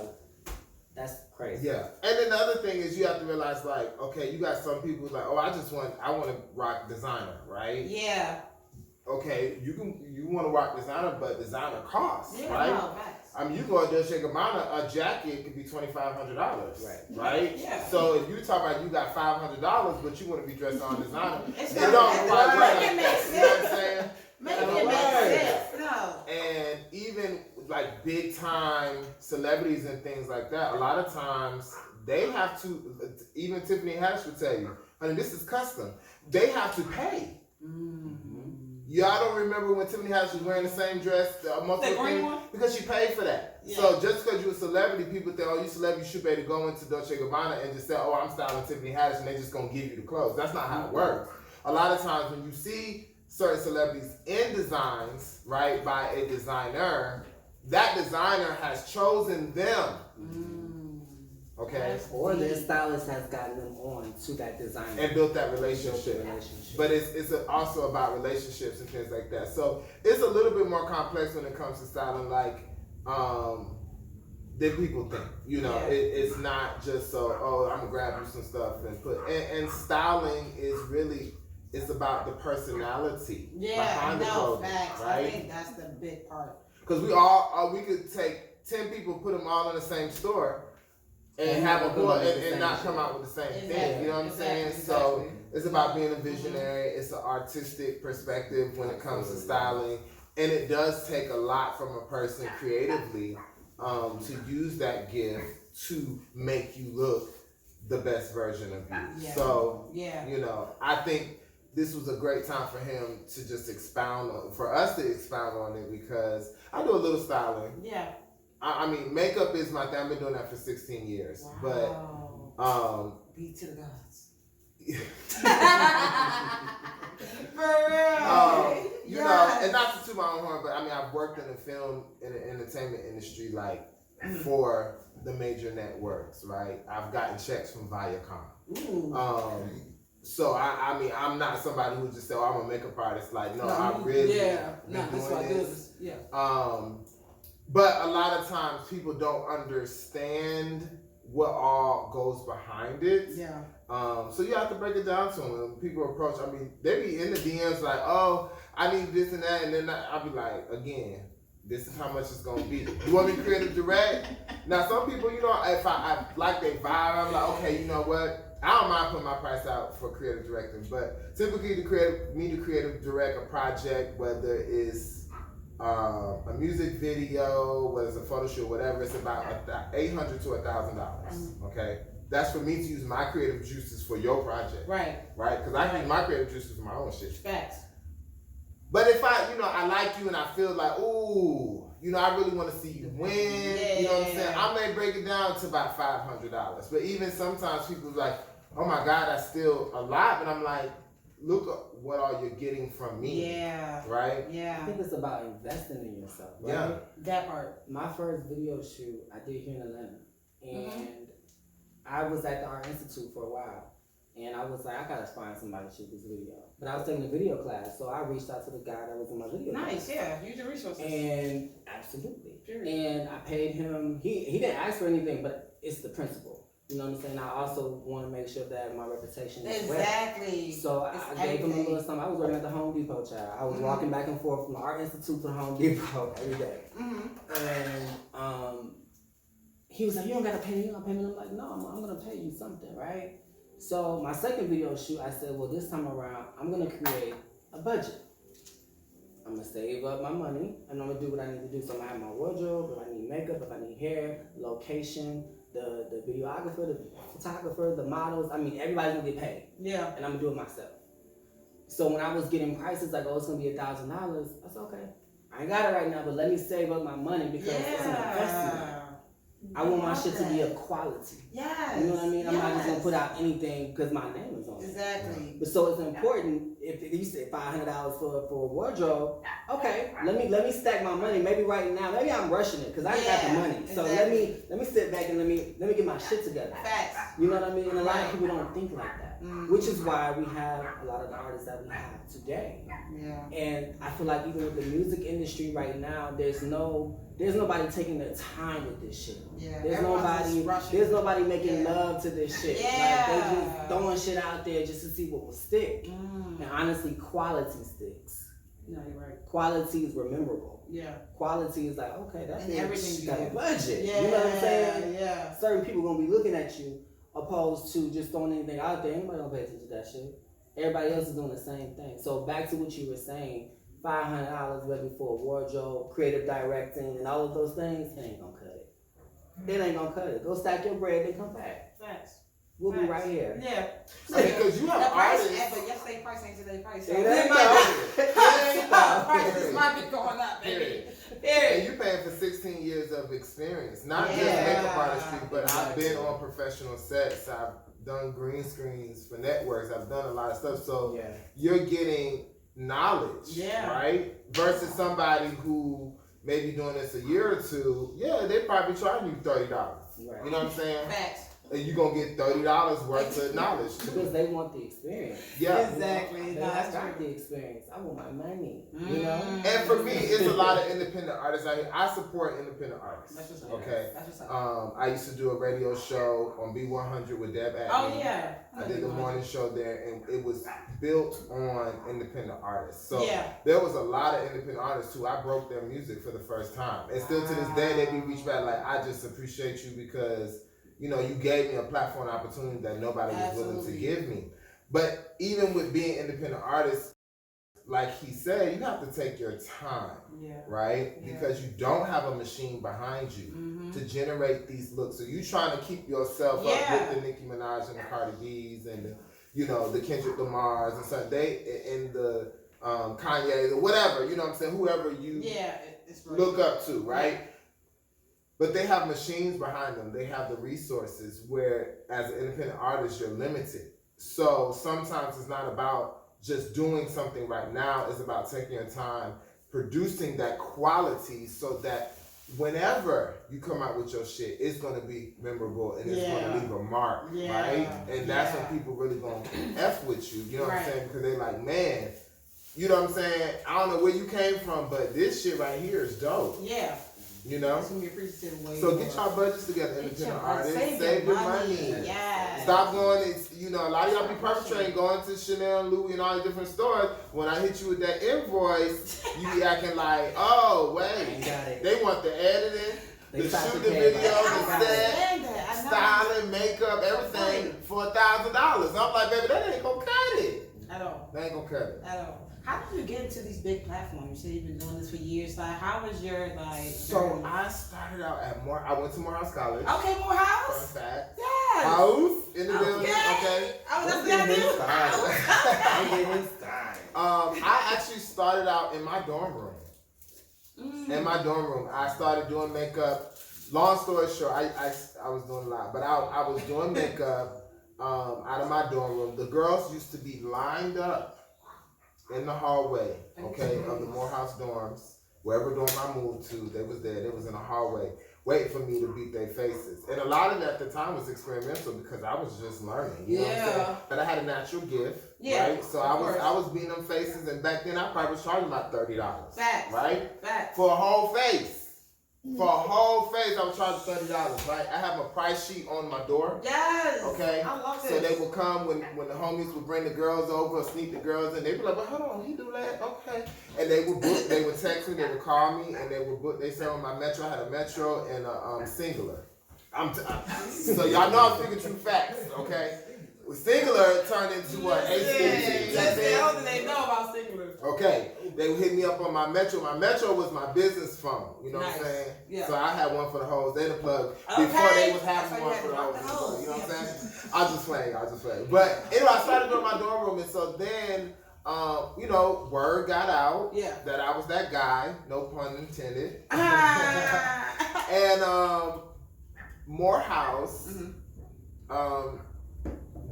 That's crazy. Yeah, and then the other thing is you have to realize, like, okay, you got some people like, oh, I want to rock designer, right? Yeah. Okay, you want to rock designer, but designer costs, right? No, I mean, you go out there and shake a jacket could be $2,500, right? Yeah. So if you talk about you got $500, but you want to be dressed on designer, it don't quite work. Make it make sense. You know what I'm saying? Make it make sense. No. And even like big time celebrities and things like that, a lot of times they have to, even Tiffany Haddish would tell you, honey, this is custom. They have to pay. Y'all don't remember when Tiffany Haddish was wearing the same dress, the green one? Because she paid for that. Yeah. So just because you're a celebrity, people think, oh, you celebrity, you should be able to go into Dolce & Gabbana and just say, oh, I'm styling Tiffany Haddish, and they're just going to give you the clothes. That's not how it works. A lot of times when you see certain celebrities in designs, right, by a designer, that designer has chosen them. Okay? Or their stylist has gotten them on to that designer. And built that relationship. But it's also about relationships and things like that. So it's a little bit more complex when it comes to styling, like, than people think. It's not just so, oh, I'm gonna grab you some stuff and put, and styling is really, it's about the personality behind the clothing, facts. Right? I think that's the big part. Because we could take 10 people, put them all in the same store, and have a book and not come out with the same thing. You know what I'm saying? So it's about being a visionary. It's an artistic perspective when it comes to styling, and it does take a lot from a person creatively to use that gift to make you look the best version of you. Yeah. So I think this was a great time for him to just for us to expound on it, because I do a little styling. Yeah. I mean, makeup is my thing. I've been doing that for 16 years. Wow. But beat to the gods. For real. And not to toot my own horn, but I mean, I've worked in the film and the entertainment industry, like, for the major networks, right? I've gotten checks from Viacom. So I mean, I'm not somebody who just say, "Oh, I'm a makeup artist." Like, no, I really been doing this. But a lot of times people don't understand what all goes behind it. Yeah. So you have to break it down to them. When people approach, I mean, they be in the DMs like, "Oh, I need this and that," and then I'll be like, "Again, this is how much it's gonna be. You want me to creative direct?" Now, some people, if I like their vibe, I'm like, okay, you know what? I don't mind putting my price out for creative directing, but typically to creative direct a project, whether it's a music video, whether it's a photo shoot, whatever, it's about $800 to $1,000. Okay, that's for me to use my creative juices for your project. Right. Because I use my creative juices for my own shit. Facts. But if I like you and I feel like, ooh, I really want to see you win. You know what I'm saying? I may break it down to about $500. But even sometimes people like, oh my God, that's still a lot. But I'm like, look at what all you're getting from me. Yeah. Right? Yeah. I think it's about investing in yourself. Right? Yeah. That part. My first video shoot I did here in Atlanta. And I was at the Art Institute for a while. And I was like, I gotta find somebody to shoot this video. But I was taking a video class, so I reached out to the guy that was in my video class. Nice, yeah. Use your resources. And absolutely. Period. And I paid him. He didn't ask for anything, but it's the principle. You know what I'm saying? I also want to make sure that my reputation is exactly. So I gave him a little something. I was working at the Home Depot, child. I was walking back and forth from the Art Institute to the Home Depot every day. And he was like, you don't got to pay me. You don't pay me. I'm like, no, I'm going to pay you something, right? So my second video shoot, I said, well, this time around, I'm going to create a budget. I'm going to save up my money, and I'm going to do what I need to do. So I'm going to have my wardrobe, if I need makeup, if I need hair, location, the videographer, the photographer, the models. I mean, everybody's going to get paid. Yeah. And I'm going to do it myself. So when I was getting prices like, oh, it's going to be $1,000, I said, okay, I ain't got it right now, but let me save up my money because it's an investment. I want my shit to be of quality. Yes. You know what I mean? I'm not just gonna put out anything because my name is on it. Exactly. But so it's important if you say $500 for a wardrobe. Okay, let me stack my money. Maybe right now, maybe I'm rushing it because I got the money. So let me sit back and let me get my shit together. Facts. You know what I mean? And a lot of people don't think like that, which is why we have a lot of the artists that we have today. Yeah. And I feel like even with the music industry right now, there's nobody taking their time with this shit. Yeah. There's nobody making love to this shit. Yeah. Like they just throwing shit out there just to see what will stick. And honestly, quality sticks. No, you're right. Quality is memorable. Yeah. Quality is like, okay, that's everything. Got a budget. Yeah. You know what I'm saying? Yeah. Certain people gonna be looking at you opposed to just throwing anything out there. Anybody gonna pay attention to that shit. Everybody else is doing the same thing. So back to what you were saying, $500 whether for a wardrobe, creative directing, and all of those things, it ain't gonna cut it. It ain't gonna cut it. Go stack your bread and come back. Facts. We'll be right here. Yeah. Because you have artists. But yesterday's price ain't today's price. So prices might be going up, baby. And you paying for 16 years of experience, not just makeup artistry, but I've been on professional sets. I've done green screens for networks. I've done a lot of stuff. So you're getting knowledge, right? Versus somebody who may be doing this a year or two. Yeah, they probably charging you $30. Right. You know what I'm saying? Facts. And you're going to get $30 worth of knowledge too. Because they want the experience. Yeah. Exactly. That's got the experience. I want my money. You know? And for me, it's a lot of independent artists out here. I support independent artists. That's just okay. That's just I used to do a radio show on B100 with Deb Atney. Oh, yeah. I did the morning show there, and it was built on independent artists. So there was a lot of independent artists who I broke their music for the first time. And still to this day, they be reached back like, I just appreciate you because you gave me a platform opportunity that nobody was willing to give me. But even with being independent artists, like he said, you have to take your time, right? Yeah. Because you don't have a machine behind you to generate these looks. So you're trying to keep yourself up with the Nicki Minaj and the Cardi B's and the Kendrick Lamar's and stuff. And the Kanye or whatever, you know what I'm saying? Whoever you look up to, right? Yeah. But they have machines behind them. They have the resources where, as an independent artist, you're limited. So sometimes it's not about just doing something right now. It's about taking your time, producing that quality so that whenever you come out with your shit, it's going to be memorable and it's going to leave a mark, right? And that's when people really going to F with you, you know what I'm saying? Because they're like, man, you know what I'm saying? I don't know where you came from, but this shit right here is dope. Yeah. You know? So get y'all budgets together, independent artists. Save your money. Yeah. Stop going, a lot of y'all be perpetrating going to Chanel, Louis, and all the different stores. When I hit you with that invoice, you be acting like, oh, wait. They want the editing, the shoot the video, the set, styling, makeup, everything for $1,000. I'm like, baby, that ain't gonna cut it. At all. That ain't gonna cut it. At all. How did you get into these big platforms? You said you've been doing this for years. Like, how was your So I started out at I went to Morehouse College. Okay, Morehouse. Fun fact. Yes. House in the building. Okay. Oh, that's what I do. I'm getting started. I actually started out in my dorm room. In my dorm room, I started doing makeup. Long story short, I was doing a lot, but I was doing makeup out of my dorm room. The girls used to be lined up in the hallway, okay, of the Morehouse dorms. Wherever dorm I moved to, they was there. They was in the hallway waiting for me to beat their faces. And a lot of it at the time was experimental because I was just learning. You know what I'm saying? But I had a natural gift, right? So I was beating them faces, and back then I probably was charging about $30. Facts. Right? Facts. For a whole face. For a whole face, I was charging $30, right? I have a price sheet on my door. Yes. Okay. I love this. So they would come when the homies would bring the girls over or sneak the girls in. They'd be like, "Well, hold on, he do that, okay?" And they would book. They would text me. They would call me, and they would book. They said on my Metro, I had a Metro and a Singular. So y'all know I'm speaking true facts, okay? Singular turned into what? AT&T. That's the only they know about Singular. Okay, they would hit me up on my Metro. My Metro was my business phone. You know what I'm saying? Yeah. So I had one for the hoes. They the plug before they was having one for the hoes. You know what I'm saying? I was just playing. But anyway, I started doing my dorm room, and so then, word got out that I was that guy. No pun intended. And Morehouse.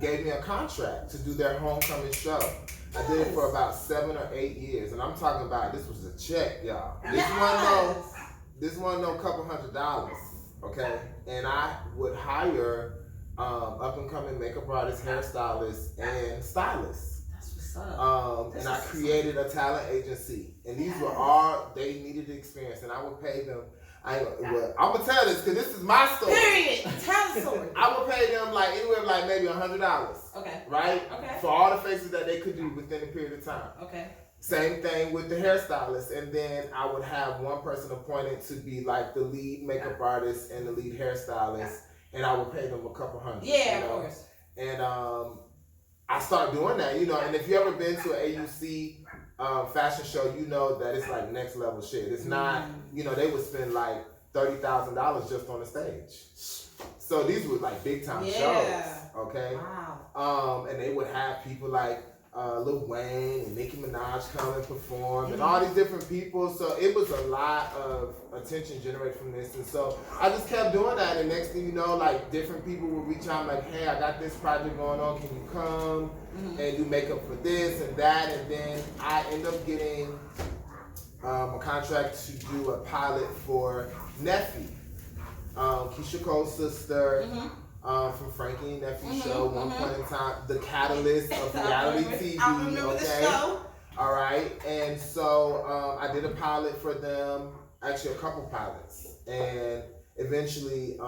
Gave me a contract to do their homecoming show. I did it for about 7 or 8 years, and I'm talking about this was a check, y'all. This wasn't no couple $100, okay? And I would hire up and coming makeup artists, hairstylists, and stylists. That's what's up. And I created a talent agency, and these were all they needed the experience, and I would pay them. I'm gonna tell this because this is my story. Period. Tell the story. I would pay them like anywhere like maybe $100. Okay. Right? Okay. For all the faces that they could do within a period of time. Okay. Same thing with the hairstylist, and then I would have one person appointed to be like the lead makeup artist and the lead hairstylist, and I would pay them a couple $100. Yeah, of course. And I started doing that, and if you ever been to an AUC fashion show, you know that it's like next level shit. It's not, they would spend like $30,000 just on the stage. So these were like big time shows, okay? Wow. And they would have people like Lil Wayne and Nicki Minaj come and perform, and all these different people. So it was a lot of attention generated from this, and so I just kept doing that. And next thing you know, like different people would reach out, like, "Hey, I got this project going on. Can you come and do makeup for this and that?" And then I end up getting a contract to do a pilot for Neffy, Keisha Cole's sister. From Frankie and Neffy's show, one point in time, the catalyst of reality TV. I remember the show. All right, and so I did a pilot for them, actually a couple pilots, and eventually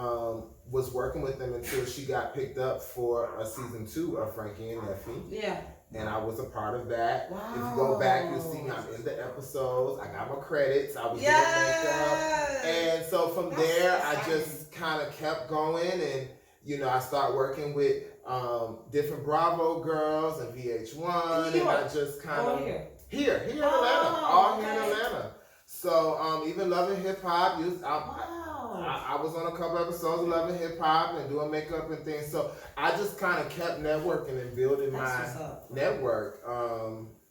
was working with them until she got picked up for a season 2 of Frankie and Neffy. Yeah. And I was a part of that. Wow. If you go back, you'll see me. I'm in the episodes. I got my credits. I was doing makeup. And so from there, I just kind of kept going, and I started working with different Bravo girls and VH1, and I just kind of here in Atlanta, all here in Atlanta. So even Loving Hip Hop, I was on a couple episodes of Loving Hip Hop and doing makeup and things. So I just kind of kept networking and building my network,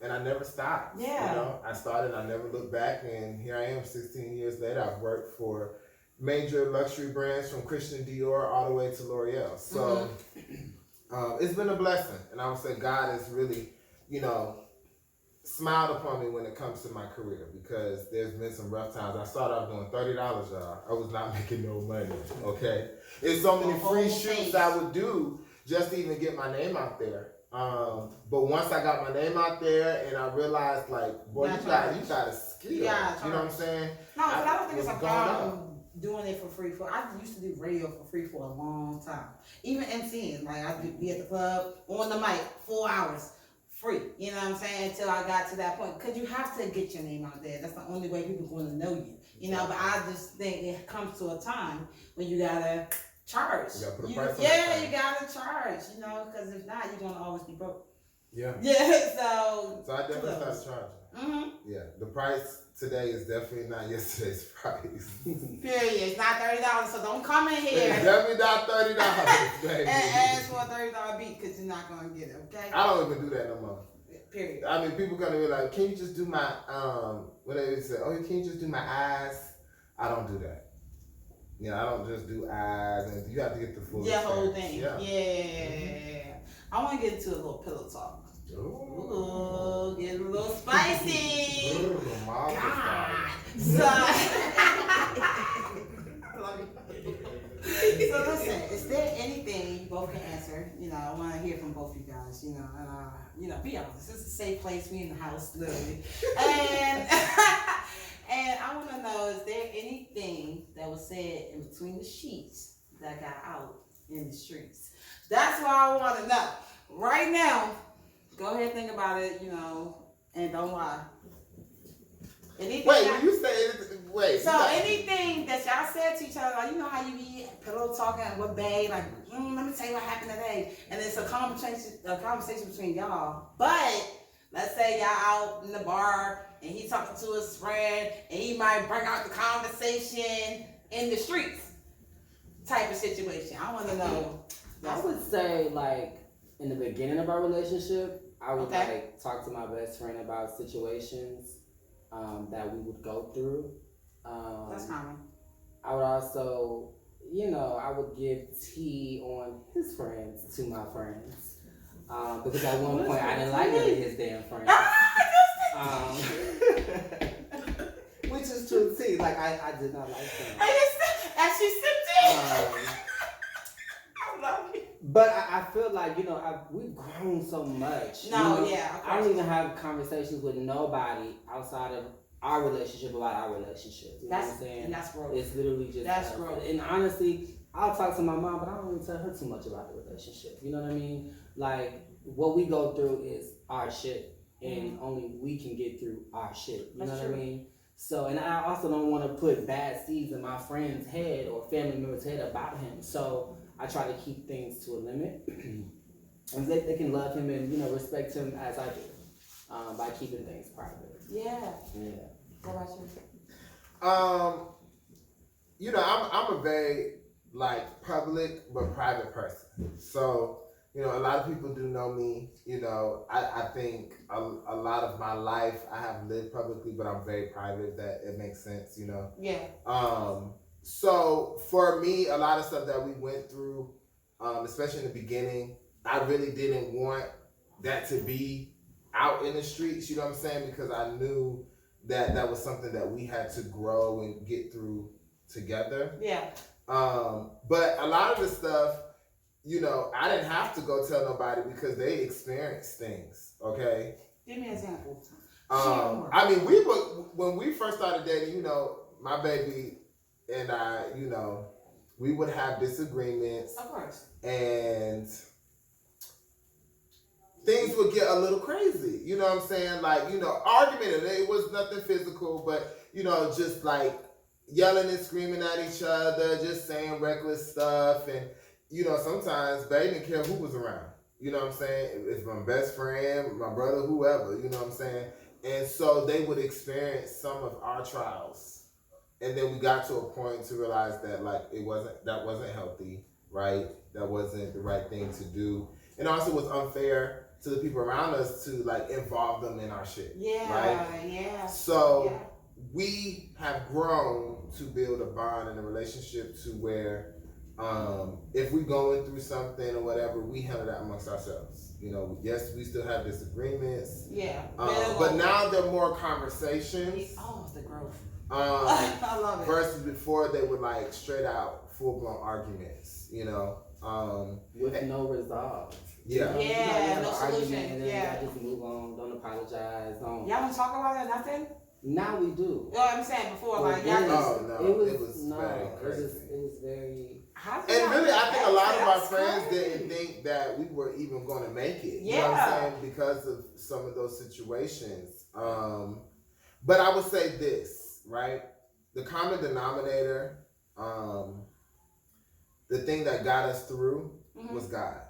and I never stopped. Yeah. I started, I never looked back, and here I am 16 years later. I've worked for major luxury brands from Christian Dior all the way to L'Oreal. So it's been a blessing. And I would say God has really, smiled upon me when it comes to my career, because there's been some rough times. I started off doing $30, y'all. I was not making no money, okay? It's so many free shoots I would do just to even get my name out there. But once I got my name out there and I realized, like, boy, you got a skill. You know what I'm saying? No, but I don't think it's a problem doing it for free. I used to do radio for free for a long time. Even MCing, like I'd be at the club on the mic 4 hours free. You know what I'm saying? Until I got to that point, because you have to get your name out there. That's the only way people are going to know you. But I just think it comes to a time when you gotta charge. You gotta put a price on it. You gotta charge. Because if not, you're gonna always be broke. Yeah. Yeah. So I definitely started charging. Yeah. The price today is definitely not yesterday's price. Period. It's not $30, so don't come in here. It's definitely not $30, baby. And ask for a $30 beat, because you're not gonna get it. Okay. I don't even do that no more. Period. I mean, people gonna be like, "Can you just do my What they say? Oh, can you just do my eyes?" I don't do that. You know, I don't just do eyes, and you have to get the full. Yeah, whole thing. Yeah. I want to get into a little pillow talk. Ooh, get a little spicy. God. So listen, is there anything you both can answer? You know, I want to hear from both you guys. You know, be honest. This is a safe place. We in the house, literally, and and I want to know: is there anything that was said in between the sheets that got out in the streets? That's what I want to know right now. Go ahead, think about it. You know, and don't lie. Anything so anything that y'all said to each other, like, you know how you be pillow talking with babe, like, let me tell you what happened today, and it's a conversation between y'all. But let's say y'all out in the bar and he talking to his friend, and he might bring out the conversation in the streets, type of situation. I want to know. I would say, like, in the beginning of our relationship, I would like talk to my best friend about situations that we would go through. That's common. I would also, you know, I would give tea on his friends to my friends. Because at one point I didn't like none of his damn friends. Which is true tea. Like, I did not like them. And she sipped tea. I love it. But I feel like, you know, we've grown so much. No, you know? I don't even have conversations with nobody outside of our relationship about our relationship. You know what I'm saying? And that's growth. It's literally just that's growth. And honestly, I'll talk to my mom, but I don't really tell her too much about the relationship. You know what I mean? Like, what we go through is our shit, and only we can get through our shit. You know what I mean? So, and I also don't want to put bad seeds in my friend's head or family member's head about him. So I try to keep things to a limit, and they can love him and, you know, respect him as I do, by keeping things private. Yeah. What about you? You know, I'm a very like public but private person. So, you know, a lot of people do know me. You know, I think a lot of my life I have lived publicly, but I'm very private. That it makes sense. You know. Yeah. So for me, a lot of stuff that we went through, especially in the beginning, I really didn't want that to be out in the streets, you know what I'm saying? Because I knew that was something that we had to grow and get through together. Yeah. But a lot of the stuff, you know, I didn't have to go tell nobody because they experienced things, okay? Give me an example. I mean, when we first started dating, you know, my baby and I, you know, we would have disagreements. Of course. And things would get a little crazy. You know what I'm saying? Like, you know, argument. It was nothing physical, but, you know, just like yelling and screaming at each other, just saying reckless stuff. And, you know, sometimes they didn't care who was around. You know what I'm saying? It's my best friend, my brother, whoever. You know what I'm saying? And so they would experience some of our trials. And then we got to a point to realize that, like, that wasn't healthy, right? That wasn't the right thing to do. And also was unfair to the people around us to, like, involve them in our shit. Yeah, right? Yeah. So we have grown to build a bond and a relationship to where if we're going through something or whatever, we handle that amongst ourselves. You know, yes, we still have disagreements. Yeah. But now there are more conversations. Oh, the growth. I love it. Versus before they were like straight out full blown arguments, you know. With no resolve. Yeah. Yeah, no solution. And then I just move on, don't apologize. Y'all want to talk about it? Nothing? Now we do. You know what I'm saying? Before, like, y'all it was very crazy. It was very... And really, I think a lot of our friends didn't think that we were even going to make it. You know what I'm saying? Because of some of those situations. But I would say this, right? The common denominator, the thing that got us through was God.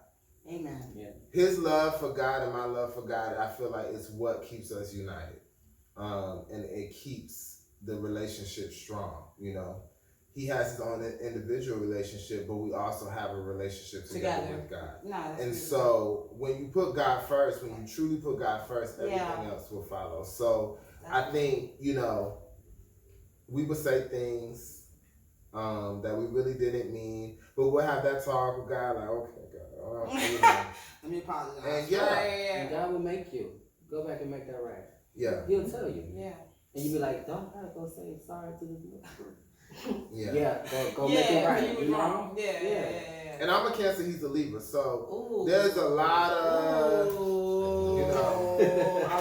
Amen. Yeah. His love for God and my love for God, I feel like is what keeps us united. And it keeps the relationship strong, you know. he has his own individual relationship, but we also have a relationship together with God. And so when you put God first, when you truly put God first, everything else will follow. So I think, we would say things that we really didn't mean, but we'll have that talk with God, like, okay, God, let me apologize. And and God will make you go back and make that right. Yeah. He'll tell you. Yeah. And you be like, don't gotta go say sorry to this. Yeah. Go make it right. You wrong. know? Yeah. And I'm a Cancer, he's a Libra, so there's a lot of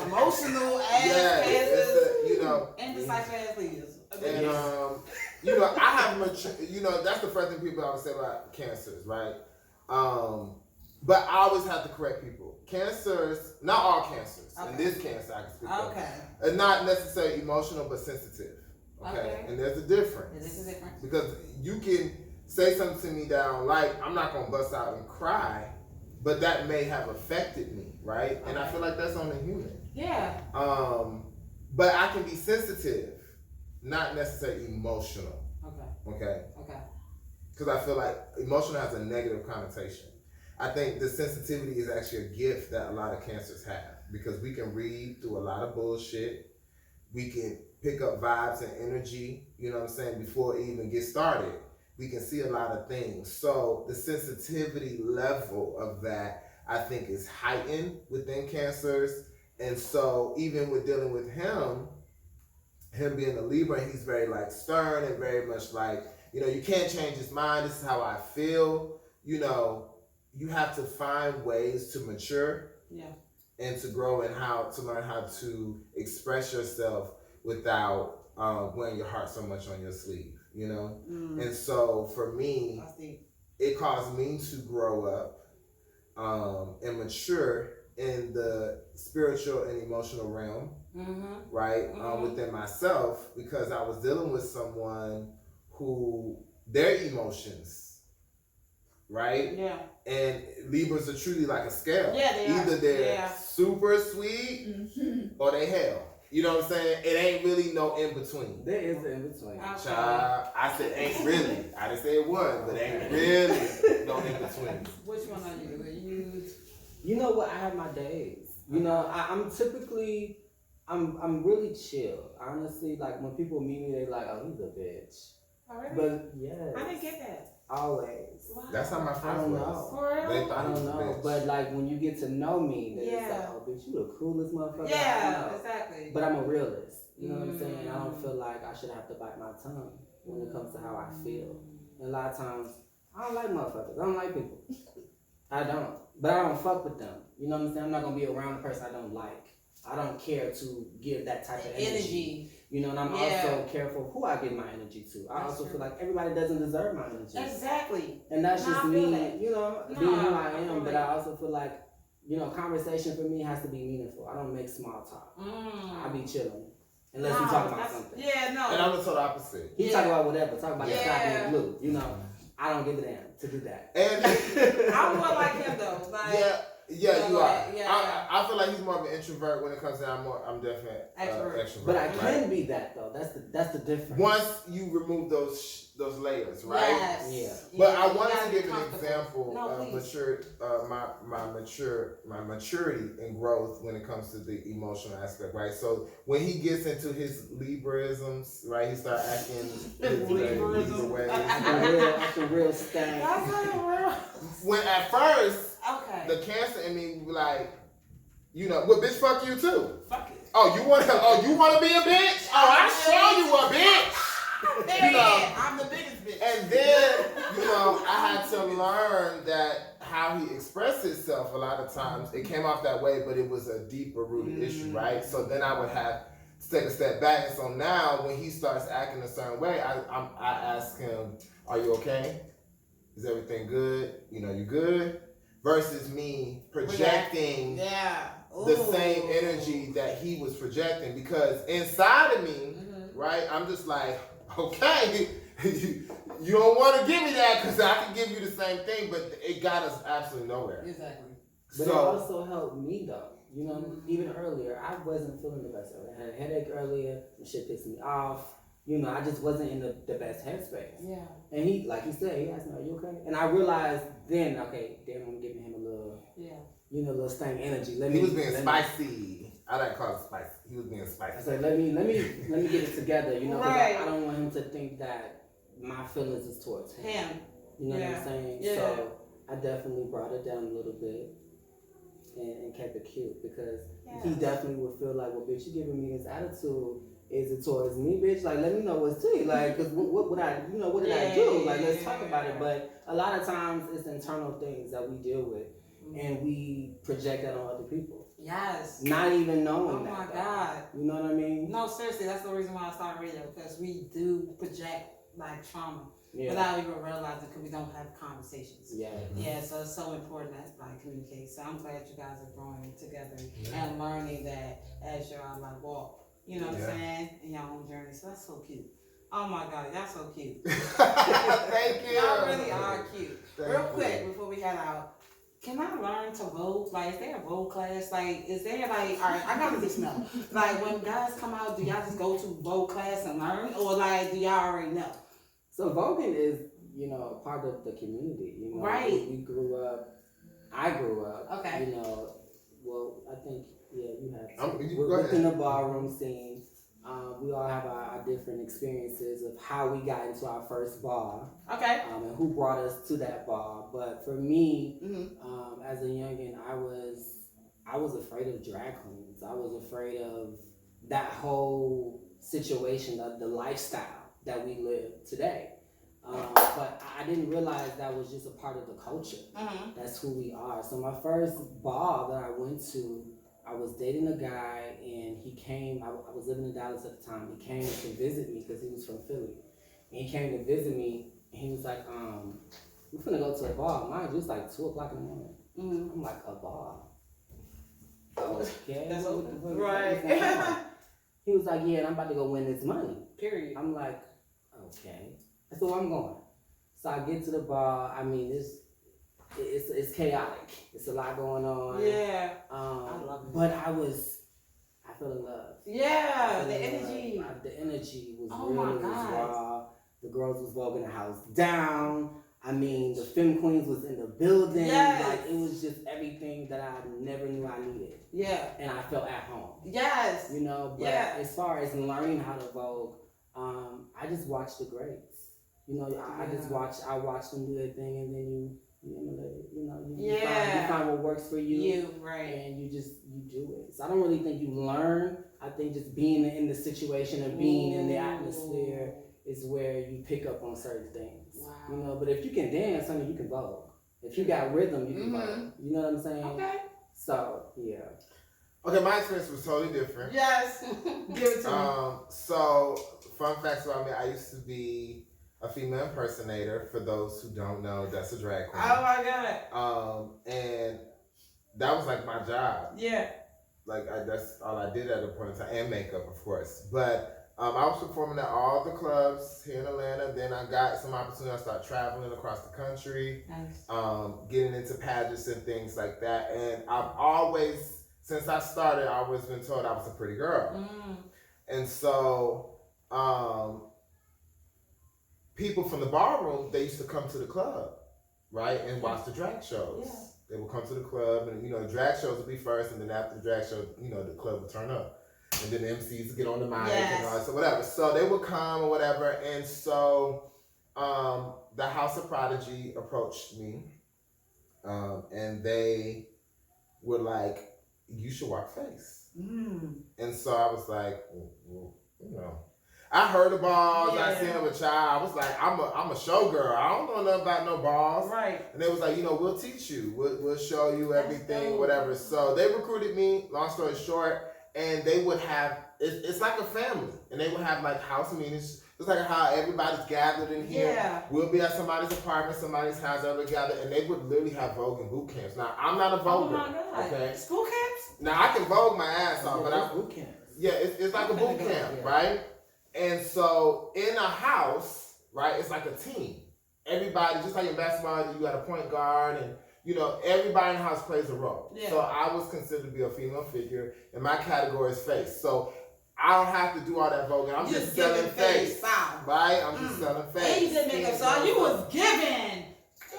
emotional ass Cancers, indecisive ass leaders. And I have mature. That's the first thing people always say about Cancers, right? But I always have to correct people. Cancers, not all Cancers. Okay. And this Cancer I can speak of. And not necessarily emotional, but sensitive. Okay. And there's a difference. There's a difference. Because you can say something to me that I don't like, I'm not gonna bust out and cry, but that may have affected me, right? And I feel like that's only human. Yeah. But I can be sensitive, not necessarily emotional. Okay. Because I feel like emotional has a negative connotation. I think the sensitivity is actually a gift that a lot of Cancers have, because we can read through a lot of bullshit. We can pick up vibes and energy, before it even gets started. We can see a lot of things. So the sensitivity level of that, I think, is heightened within Cancers. And so even with dealing with him being a Libra, he's very stern and very much you can't change his mind. This is how I feel. You have to find ways to mature and to grow and to learn how to express yourself without wearing your heart so much on your sleeve, And so for me, it caused me to grow up and mature in the spiritual and emotional realm, right? Within myself, because I was dealing with someone who their emotions, right? Yeah. And Libras are truly like a scale. Yeah, they are. Either they're super sweet or they hell. You know what I'm saying? It ain't really no in between. There is an in between. Child, I said ain't really. I didn't say it was, but ain't really no in between. Which one are you? You know what? I have my days. I'm typically, I'm really chill. Honestly, when people meet me, they're like, "Oh, he's a bitch." Oh, really? But yes. I didn't get that. Always. Wow. That's how my friends was. For real? I don't know. But when you get to know me, then it's like, oh, bitch, you the coolest motherfucker. Yeah, exactly. But I'm a realist. You know what I'm saying? I don't feel like I should have to bite my tongue when it comes to how I feel. And a lot of times, I don't like motherfuckers. I don't like people. I don't. But I don't fuck with them. You know what I'm saying? I'm not going to be around a person I don't like. I don't care to give that type of energy. And I'm also careful who I give my energy to. I also feel like everybody doesn't deserve my energy. Exactly. And that's just me, being who I am. But I also feel like, conversation for me has to be meaningful. I don't make small talk. I be chilling. Unless we talk about something. Yeah, no. And I'm the total opposite. He talk about whatever. Talk about the sky being blue. I don't give a damn to do that. And I'm more like him though. You are. I feel like he's more of an introvert when it comes to I'm definitely extrovert. But I can be that though. That's the difference. Once you remove those layers, right? Yes. Yeah. But I wanted to give an example of my maturity and growth when it comes to the emotional aspect, right? So when he gets into his Libraisms, right, he start acting Libra ways. Acting real stank. When at first, the Cancer in me would be like, well, bitch, fuck you too. Fuck it. Oh, you want to be a bitch? Oh, I'll show you a bitch. I'm the biggest bitch. And then, I had to learn that how he expressed himself a lot of times, it came off that way, but it was a deeper rooted issue, right? So then I would have to take a step back. And so now when he starts acting a certain way, I ask him, are you okay? Is everything good? You good? Versus me projecting the same energy that he was projecting. Because inside of me, right, I'm just like, okay, you don't want to give me that because I can give you the same thing, but it got us absolutely nowhere. Exactly. But it also helped me though. Even earlier, I wasn't feeling the best. I had a headache earlier, and shit pissed me off. you know, I just wasn't in the best headspace. Yeah. And he, like he said, he asked me, "Are you okay?" And I realized then, okay, damn, I'm giving him a little, you know, little stank energy. He was being spicy. I like to call it spicy. He was being spicy. I said, let me get it together, you know, because right. I don't want him to think that my feelings is towards him. You know what I'm saying? Yeah. So I definitely brought it down a little bit and kept it cute because he definitely would feel like, well, bitch, you giving me this attitude. Is it towards me, bitch? Like, let me know what's to you. Like, cause what did I do? Like, let's talk about it. But a lot of times it's internal things that we deal with, and we project that on other people. Yes. Not even knowing that. Oh my God. You know what I mean? No, seriously, that's the reason why I started radio, because we do project like trauma without even realizing, because we don't have conversations. Yeah. Yeah, so it's so important that like communicate. So I'm glad you guys are growing together and learning that as you're on like walk. You know what I'm saying? In your own journey. So that's so cute. Oh my God, y'all so cute. Thank you. Y'all really are cute. Thank Real quick, you. before we head out, can I learn to vote? Like, is there a vote class? Like, is there like, all right, I gotta just know. Like, when guys come out, do y'all just go to vote class and learn? Or like, do y'all already know? So voguing is, you know, part of the community. You know, right. We grew up. I grew up. Okay. You know, well, I think you have. We're within the ballroom scene. We all have our different experiences of how we got into our first bar. Okay. And who brought us to that bar. But for me, as a youngin', I was afraid of drag queens. I was afraid of that whole situation, of the lifestyle that we live today. But I didn't realize that was just a part of the culture. That's who we are. So my first bar that I went to, I was dating a guy, and he came. I was living in Dallas at the time. He came to visit me because he was from Philly. And he came to visit me, and he was like, "We're gonna go to a bar." Mind you, it's like 2:00 in the morning. I'm like, "A bar? Okay, that's what right." He was like, "Yeah, and I'm about to go win this money." Period. I'm like, "Okay." So I'm going. So I get to the bar. I mean, it's chaotic. It's a lot going on. Yeah. I love it. But I fell in love. Yeah, the energy. The energy was was raw. The girls was walking the house down. I mean, the femme queens was in the building. Yes. Like, it was just everything that I never knew I needed. Yeah. And I felt at home. Yes. You know, but as far as learning how to vogue, I just watched the greats. You know, I watched them do their thing, and then you emulate it. You know, you find what works for you. And you do it. So I don't really think you learn. I think just being in the situation and being in the atmosphere is where you pick up on certain things. Wow. You know, but if you can dance, honey, you can vogue. If you got rhythm, you can vogue. You know what I'm saying? Okay. So, yeah. Okay, my experience was totally different. Yes. Give it to me. So, fun facts about me, I used to be a female impersonator. For those who don't know, that's a drag queen. Oh my God. And that was like my job. Yeah. Like, that's all I did at a point in time, and makeup, of course. But I was performing at all the clubs here in Atlanta. Then I got some opportunity. I started traveling across the country, getting into pageants and things like that. And I've always, since I started, I've always been told I was a pretty girl. And so, people from the ballroom, they used to come to the club, right, and watch the drag shows. Yeah. They would come to the club, and the drag shows would be first, and then after the drag show, the club would turn up. And then the MCs would get on the mic and all that, so whatever. So they would come or whatever. And so the House of Prodigy approached me, and they were like, "You should walk face." And so I was like, well, I heard of balls. I seen them a child. I was like, I'm a showgirl. I don't know nothing about no balls. Right. And they was like, we'll teach you. We'll show you everything, whatever. So they recruited me. Long story short. And they would have, it's like a family. And they would have like house meetings. It's like how everybody's gathered in here. Yeah. We'll be at somebody's apartment, somebody's house, everybody gathered. And they would literally have Vogue and boot camps. Now, I'm not a Voguer. Oh my God. Okay? School camps? Now, I can Vogue my ass off. But boot camps. Yeah, it's like a boot camp, right? And so in a house, right, it's like a team. Everybody, just like in basketball, you got a point guard and everybody in the house plays a role. Yeah. So I was considered to be a female figure, and my category is face. So I don't have to do all that voguing. I'm just selling face. Right? I'm just selling face. And you did makeup, so you was giving.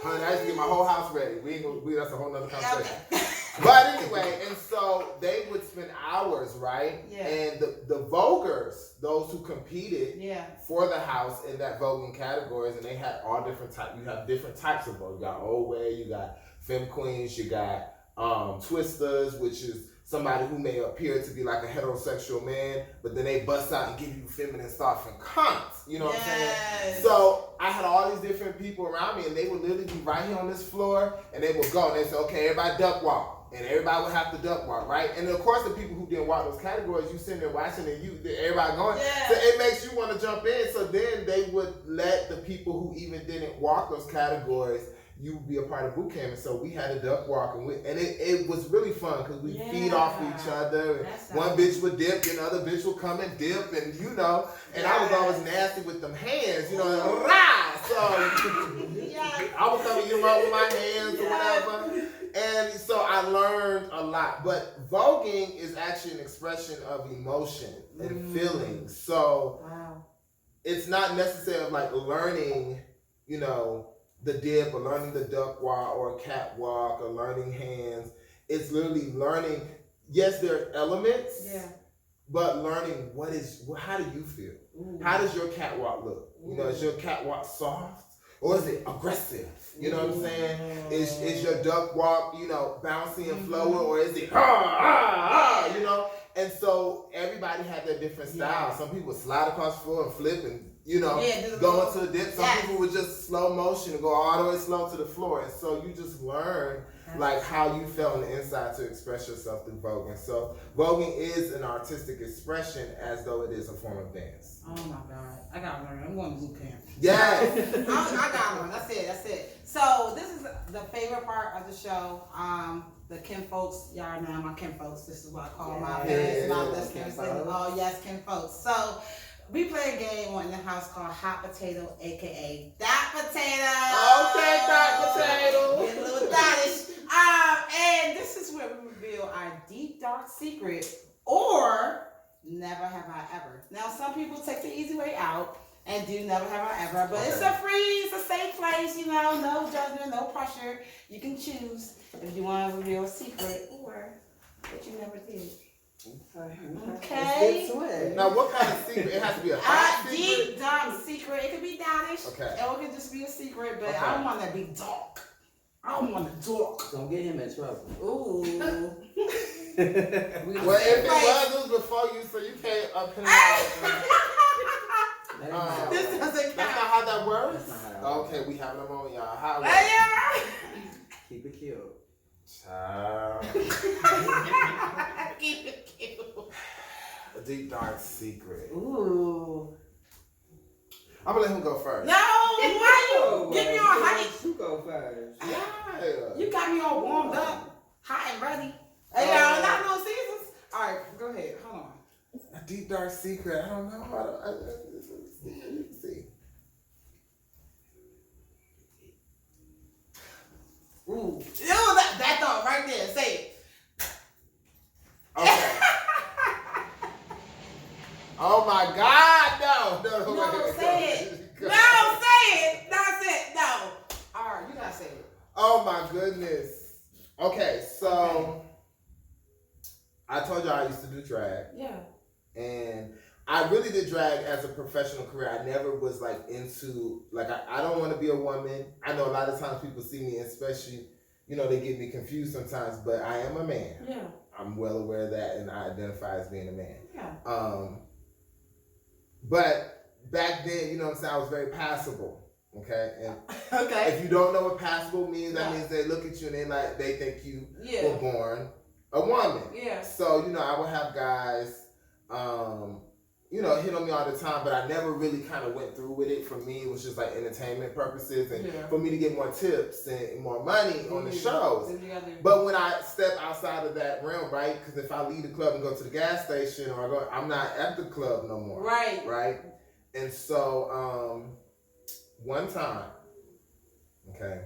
Honey, I used to get my whole house ready. That's a whole nother conversation. Okay. But anyway, and so they would spend hours, right? Yeah. And the voguers, those who competed for the house in that voguing categories, and they had all different types. You have different types of vogue. You got old way, you got femme queens, you got twisters, which is somebody who may appear to be like a heterosexual man, but then they bust out and give you feminine stuff and cunts. You know what I'm saying? So I had all these different people around me, and they would literally be right here on this floor, and they would go, and they'd say, okay, everybody duck walk. And everybody would have to duck walk, right? And of course, the people who didn't walk those categories, you sitting there watching, and everybody going. So it makes you want to jump in. So then they would let the people who even didn't walk those categories, you would be a part of boot camp. And so we had a duck walk, and it was really fun because we feed off each other. One bitch would dip, and the other bitch would come and dip, and and I was always nasty with them hands, so I would come and get them out with my hands or whatever. And so I learned a lot. But voguing is actually an expression of emotion and feelings. So it's not necessarily like learning, the dip or learning the duck walk or a catwalk or learning hands. It's literally learning. Yes, there are elements. But learning how do you feel? How does your catwalk look? Is your catwalk soft? Or is it aggressive? You know what I'm saying? Is your duck walk, bouncy and flowy, or is it And so everybody had their different styles. Some people slide across the floor and flip and go into the dip. Some people would just slow motion and go all the way slow to the floor. And so you just learn how you felt on the inside to express yourself through voguing. So voguing is an artistic expression as though it is a form of dance. Oh my God. I gotta learn. I'm going to boot camp. Yes. I got one. That's it. So this is the favorite part of the show. The Kim folks, y'all know my Kim folks. This is what I call my parents and my listeners. Oh yes, Kim folks. So we play a game in the house called Hot Potato, aka That Potato. Okay, That Potato. Get a little dottish. And this is where we reveal our deep dark secret, or never have I ever. Now some people take the easy way out and do never have I ever, but it's a safe place, no judgment, no pressure. You can choose if you want to reveal a secret or what you never did. Okay. Now, what kind of secret? It has to be a secret? Deep, dark secret. It could be dottish. Okay. Or it could just be a secret, but I don't want that to be dark. I don't want it dark. Don't get him in trouble. Ooh. Well, if it was before you, so you can't penalize. This doesn't count. That's not how that works? That's not how that works. Okay, we have it on y'all. How Keep it cute. Child. Keep it cute. A deep dark secret. Ooh. I'm gonna let him go first. No, why you get me all hype? You go first. Yeah. You got me all warmed up, hot and ready. Hey, y'all, not no seasons. All right, go ahead. Hold on. A deep dark secret. I don't know. You can see. Ooh. Ew, that thought right there. Say it. Okay. Oh my God, no. No, say it. No, say it. That's it. No. All right, you gotta say it. Oh my goodness. Okay, so I told you I used to do drag. Yeah. And I really did drag as a professional career. I never was into, I don't want to be a woman. I know a lot of times people see me, especially, they get me confused sometimes, but I am a man. Yeah. I'm well aware of that, and I identify as being a man. Yeah. But back then, I was very passable. Okay? And okay. if you don't know what passable means, that means they look at you and they think you were born a woman. Yeah. So, I would have guys, hit on me all the time, but I never really kind of went through with it. For me, it was just entertainment purposes and for me to get more tips and more money on the shows. But when I step outside of that realm, right? Because if I leave the club and go to the gas station I'm not at the club no more. Right. Right? And so, one time, okay,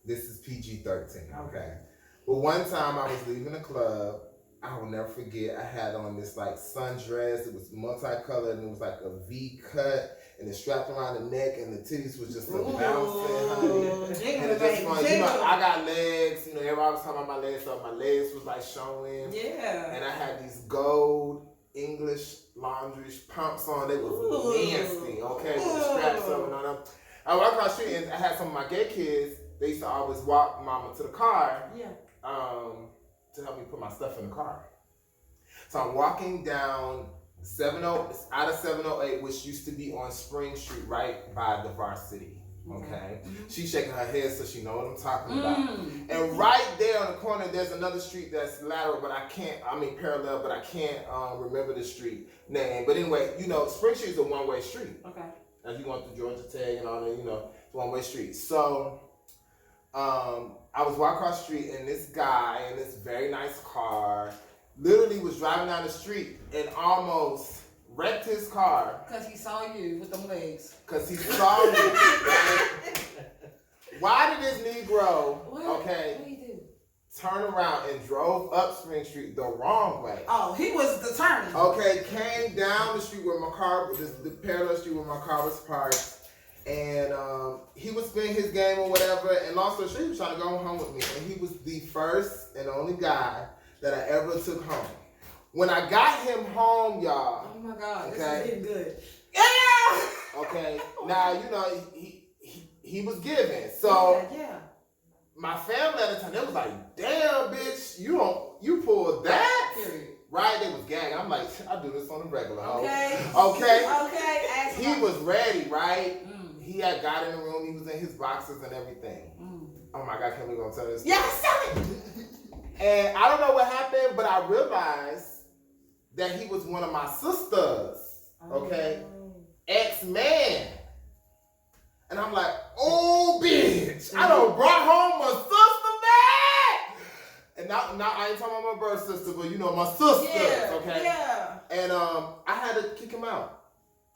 this is PG-13, okay? But one time I was leaving the club I will never forget. I had on this like sundress. It was multicolored and it was like a V cut. And it strapped around the neck, and the titties was just bouncing, honey. And it just fun. You know, I got legs. You know, everybody was talking about my legs, so my legs was like showing. Yeah. And I had these gold English laundry pumps on. They was nasty, okay, with the straps up and all that. I walked across the street, and I had some of my gay kids. They used to always walk mama to the car. Yeah. To help me put my stuff in the car. So I'm walking down out of 708, which used to be on Spring Street, right by the Varsity. Okay, she's shaking her head, so she know what I'm talking about. And right there on the corner, there's another street that's lateral, but parallel, but I can't remember the street name. But anyway, you know, Spring Street is a one-way street. Okay. As you going through Georgia Tech and all that, you know, it's one-way street. So, I was walking across the street, and this guy in this very nice car literally was driving down the street and almost wrecked his car. Because he saw you with them legs. Because he saw me. Right? Why did this Negro, What did he do? turn around and drove up Spring Street the wrong way? Oh, he was determined. Okay, came down the street where my car, the parallel street where my car was parked. And he was spinning his game or whatever. And long story short, he was trying to go home with me. And he was the first and only guy that I ever took home. When I got him home, y'all. Oh my God, okay, this is getting good. Yeah. Okay, now you know he was giving. So yeah. My family at the time, they was like, "Damn, bitch, you pulled that." Period. Right? They was gagging. I'm like, I do this on the regular. Okay. Okay. He was ready, right? He had got in the room. He was in his boxes and everything. Oh my God, can we go tell this? Yes, tell it. And I don't know what happened, but I realized that he was one of my sisters, okay? Ex-man. And I'm like, oh, bitch, I done brought home my sister, man! And now I ain't talking about my birth sister, but you know, my sisters, okay? Yeah. And I had to kick him out.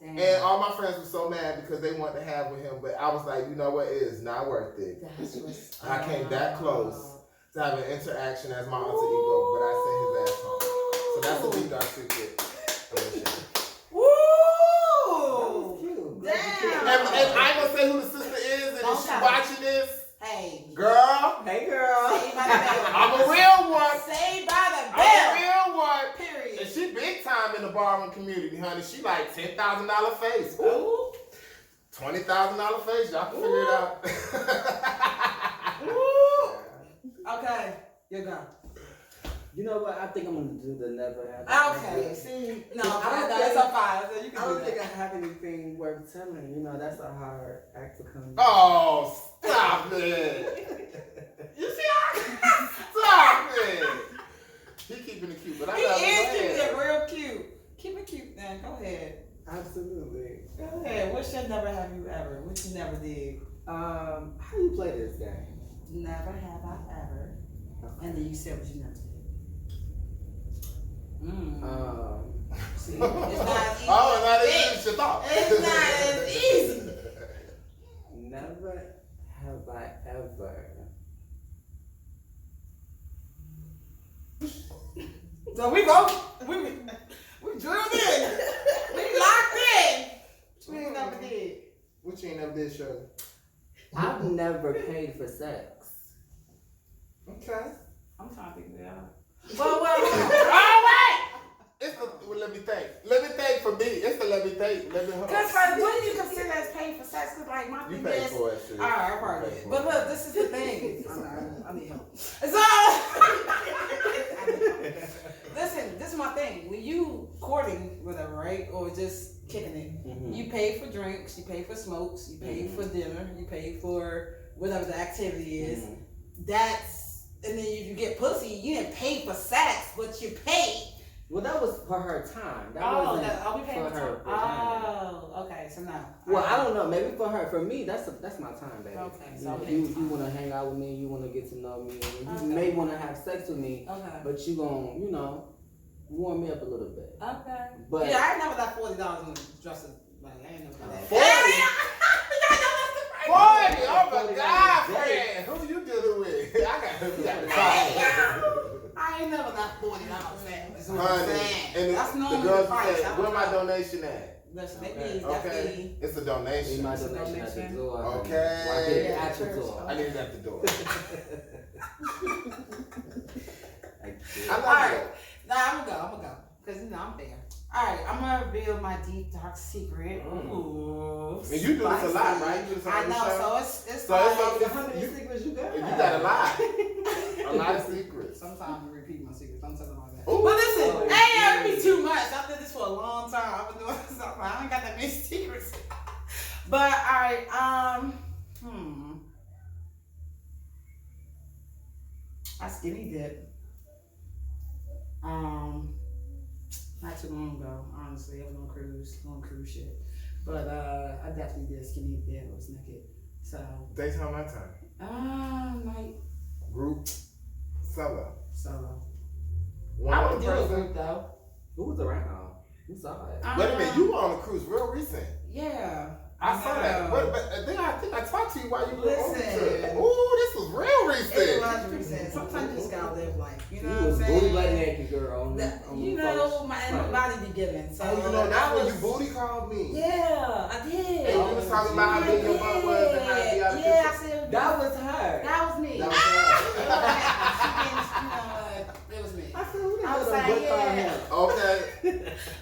Damn. And all my friends were so mad because they wanted to have with him, but I was like, you know what, it is not worth it. I came that close to have an interaction as my alter ego, but I sent his ass home. So that's a deep dark secret. Woo! Damn. And I ain't gonna say who the sister is, and if she watching this, hey, girl, Saved by the bell. I'm a real one. Saved by the bell. I'm a real one. Period. And she big time in the barroom community, honey. She like $10,000 face. Ooh. $20,000 face. Y'all can figure it out. Okay, you're gone. You know what? I think I'm gonna do the never have. Okay, see, no, I don't that's a five. So you I can don't do think that. I have anything worth telling. You know, that's a hard act to come. Oh, stop it! You see how? Stop it! He keeping it cute, but I He love is keeping it. it real cute. Keep it cute, then. Go ahead. Absolutely. Go ahead. What should never have you ever? What you never did? How do you play this game? Never have I ever. Okay. And then you said what you never did. See, it's not easy. Oh, not as easy as you thought. It's not as easy. Never have I ever. So we drilled in. We locked in. We ain't never did. What you ain't never did, Shirley? I've never paid for sex. Okay. I'm trying to figure it out. Well, Oh, wait! It's the, well, let me think. Let me think for me. It's the let me think. Let me hold on. because what do you consider as paying for sex? Because like my You thing pay is, for it, shit. all right, I probably did. But look, this is the thing. I need help. So listen, this is my thing. When you courting, whatever, right, or just kicking it, you pay for drinks, you pay for smokes, you pay for dinner, you pay for whatever the activity is. That's, and then if you get pussy, you didn't pay for sex, but you paid. Well, that was for her time. That wasn't are we paying for her time? Oh, okay, so no. Well, I don't know. Maybe for her. For me, that's my time, baby. Okay, You so know, you want to hang out with me. You want to get to know me. You may want to have sex with me. Okay. But you gonna, warm me up a little bit. Okay. But yeah, I ain't never got $40 on the dresser. Like, I ain't never got that. 40? Oh my God, friend. Who you dealing with? I got to talk. I ain't never got $40 That's what I'm saying. And that's the normally girls the price. say, where my donation at? Listen, they Okay. need Okay. definitely. It's a donation. Need my donation at the door. Okay. Well, I get it at the door. I need it at the door. All right. Nah, I'm gonna go. Because, I'm there. All right, I'm going to reveal my deep, dark secret. Ooh. And you do this a lot, right? You do this on I the know, show? so it's So like, How many secrets you got? You got a lot. A lot of secrets. Sometimes I repeat my secrets. Don't tell them about that. Ooh. But listen, ain't ever be too much. I've done this for a long time. I've been doing this. I ain't got that many secrets. But, all right, I skinny dip. Not too long ago, honestly. I was on cruise shit. But I definitely did skinny dip. I was naked. So Daytime, nighttime. Night. Group, solo. I would do a group though. Who was around? Who saw it? Wait a minute, you were on a cruise real recent. Yeah. I saw that. But I think I talked to you while you were on the trip. Listen. Ooh, this was real recent. It was recent. Sometimes you just gotta live life. You know what I'm was saying? booty butt naked, girl. You know, my body be giving. So Oh, you know, that's when you booty called me. Yeah, I did. And you was talking about how big your butt was and how to be out of Yeah, I said That was her. that was me. That was her. It was me. I said, who the I hell was done like, booked on yeah. him? Okay.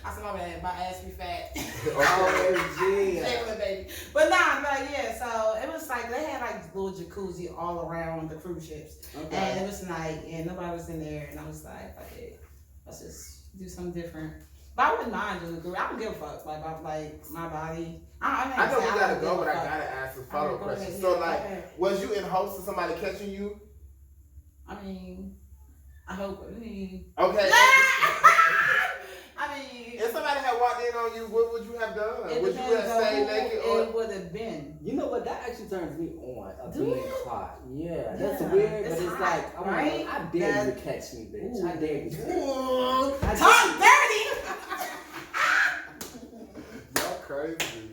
I said, my bad, my ass be fat. OMG. Regular baby. But yeah, so it was like, they had like little jacuzzi all around the cruise ships. Okay. And it was night, and nobody was in there, and I was like, okay, let's just do something different. But I wouldn't mind doing a group. I don't give a fuck. Like, about like my body. I know we gotta go, but I got gotta ask a follow-up Go question. ahead, So, yeah, like, go ahead. was you in hopes of somebody catching you? I mean, I hope. Okay. I mean, If somebody had walked in on you, what would you have done? it Would you depends have on stayed who naked or? it would have been. You know what? That actually turns me on. Do Being it? caught. Yeah, that's Yeah, weird, it's but it's hot, like, I'm right? like, I dare you to catch me, bitch. I dare you. Ooh, I tongue dirty. Y'all crazy.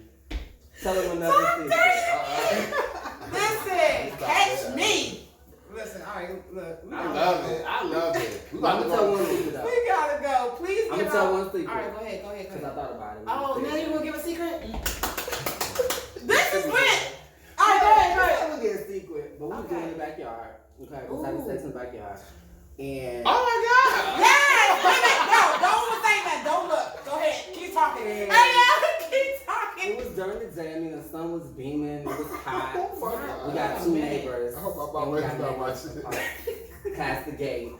Tell him another secret. Listen, catch me. Listen, all right, look. I love it. I love it. We I'm about to gonna tell go. one secret though. We gotta go. Please I'm give gonna tell out. one secret. All right, go ahead. Because I thought about it. Oh, now you gonna give a secret? This is lit. All right, go ahead. I'm gonna get a secret, but we were doing it in the backyard. Okay, we was having sex in the backyard. And Oh my God. Yes, wait a minute. No, don't say that. Don't look. Go ahead. Keep talking. Hey, yeah, keep talking. it was during the day. I mean, the sun was beaming. It was hot. Oh my God. We got two neighbors. I hope my and mom we is got not neighbors watching. past the gate.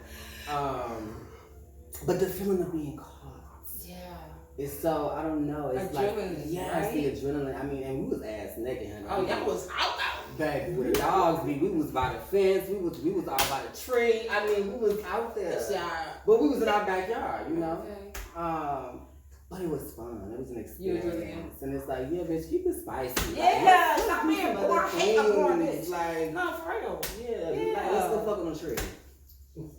But the feeling of being caught. Yeah. It's so, I don't know. It's Adrenaline, like, yes, right? the adrenaline. I mean, and we was ass naked, honey. Oh, y'all was out. Baby, with the dogs, we was by the fence. We was all by the tree. I mean, we was out there. Yeah. But we was in our backyard, you know. Okay. But it was fun. It was an You enjoyed it? experience. And it's like, yeah, bitch, keep it spicy. Yeah, like, stop let's being do some bored. I other hate a boring things. bitch. Like, No, for real. yeah, Yeah. like, let's go fuck on a tree.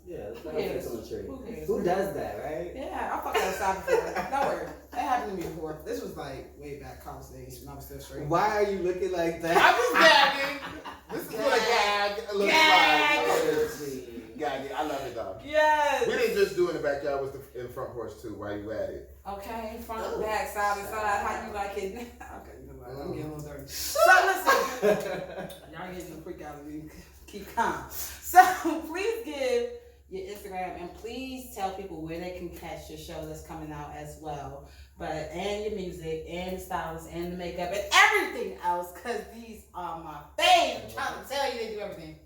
Yeah, let's go Who cares? fuck on a tree. Who cares? Who does that, right? Yeah, I fucked outside before. Don't worry. That happened to me before. This was like way back college days when I was still straight. Why are you looking like that? I'm just gagging. This is what a gag looks Gag. like. Gagging. I love it though. Yes. We didn't just do it in the backyard. With the in the front porch too. While you at it. Okay, front, back, side to side. How you like it? Okay, you know what? I'm getting a little dirty. So listen, y'all getting the freak out of me. Keep calm. So please give your Instagram and please tell people where they can catch your show that's coming out as well. But and your music and the stylist and the makeup and everything else, because these are my faves. I'm trying to tell you they do everything.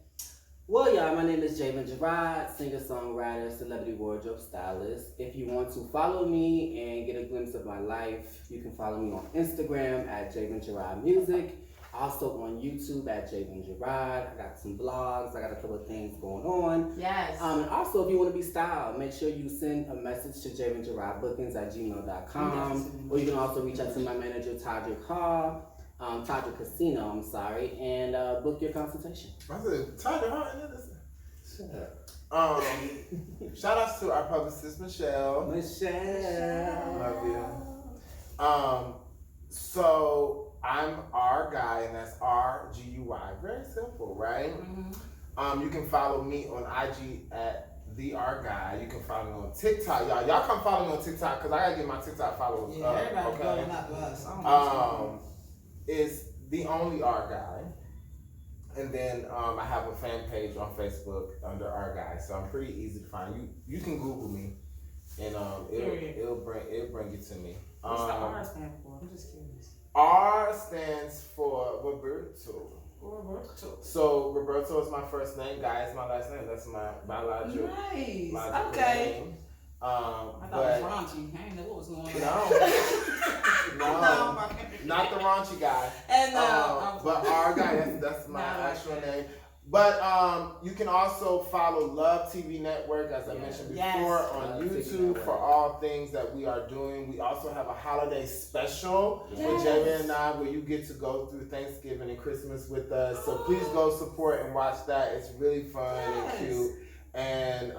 Well, y'all, my name is Javan Jerrod, singer-songwriter, celebrity wardrobe stylist. If you want to follow me and get a glimpse of my life, you can follow me on Instagram at Javan Jerrod Music. Also on YouTube at Javan Jerrod. I got some blogs. I got a couple of things going on. Yes. And also, if you want to be styled, make sure you send a message to javanjerrodbookings@gmail.com. Or you can also reach out to my manager, Tadrick Hall. Tadrick Casino, I'm sorry, and book your consultation. I said, Tyler, huh? Shut up. Shout outs to our publicist, Michelle. Michelle. Love you. So I'm R Guy, and that's RGUY. Very simple, right? Mm-hmm. You can follow me on IG at The Art Guy. You can follow me on TikTok. Y'all come follow me on TikTok because I gotta get my TikTok followers Yeah, up. everybody Okay. blowing up us. I don't know. Is The Only Art Guy. And then I have a fan page on Facebook under Art Guy. So I'm pretty easy to find. You can Google me and it'll bring you to me. What's the R stand for? I'm just curious. R stands for Roberto. Roberto. So Roberto is my first name. Guy is my last name. That's my biological Nice. biological Okay. name. I thought it was raunchy. I didn't know what was going on. No, not the raunchy guy. And but our guy, that's my actual name. But you can also follow Love TV Network, as I mentioned before, on YouTube for all things that we are doing. We also have a holiday special with Javan and I, where you get to go through Thanksgiving and Christmas with us. So please go support and watch that. It's really fun and cute. And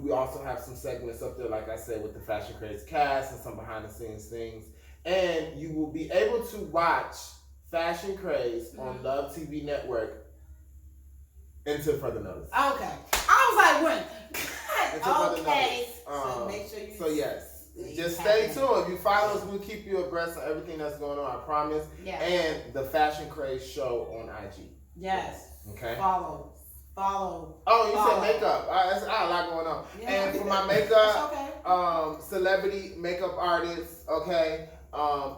we also have some segments up there, like I said, with the Fashion Craze cast and some behind the scenes things. And you will be able to watch Fashion Craze on Love TV Network until further notice. Okay. I was like, when? Until further notice. So make sure you. So yes. Just stay tuned. If you follow us, we'll keep you abreast of everything that's going on, I promise. Yeah. And the Fashion Craze show on IG. Yes. Okay. Follow. Oh, you said makeup. That's a lot going on. Yeah. And for my makeup, celebrity makeup artist, okay,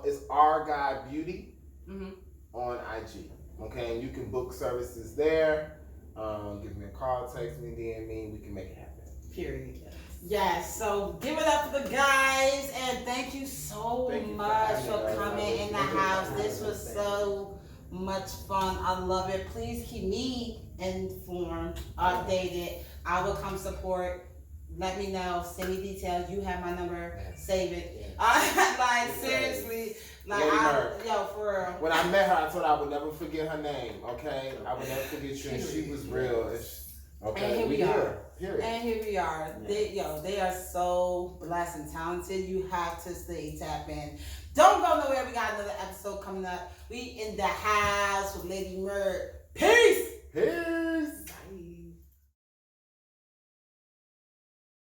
is Our Guy Beauty on IG. Okay, and you can book services there. Give me a call, text me, DM me, we can make it happen. Period. Yes, so give it up for the guys, and thank you so much for coming in the house. This was so much fun. I love it. Please keep me informed, updated. I will come support. Let me know. Send me details. You have my number. Save it. Like seriously. Like for real. When I met her, I told her I would never forget her name. Okay, I would never forget you, and she was real. Okay, and here we are. Period. And here we are. They are so blessed and talented. You have to stay tapped in. Don't go nowhere. We got another episode coming up. We in the house with Lady Murd. Peace.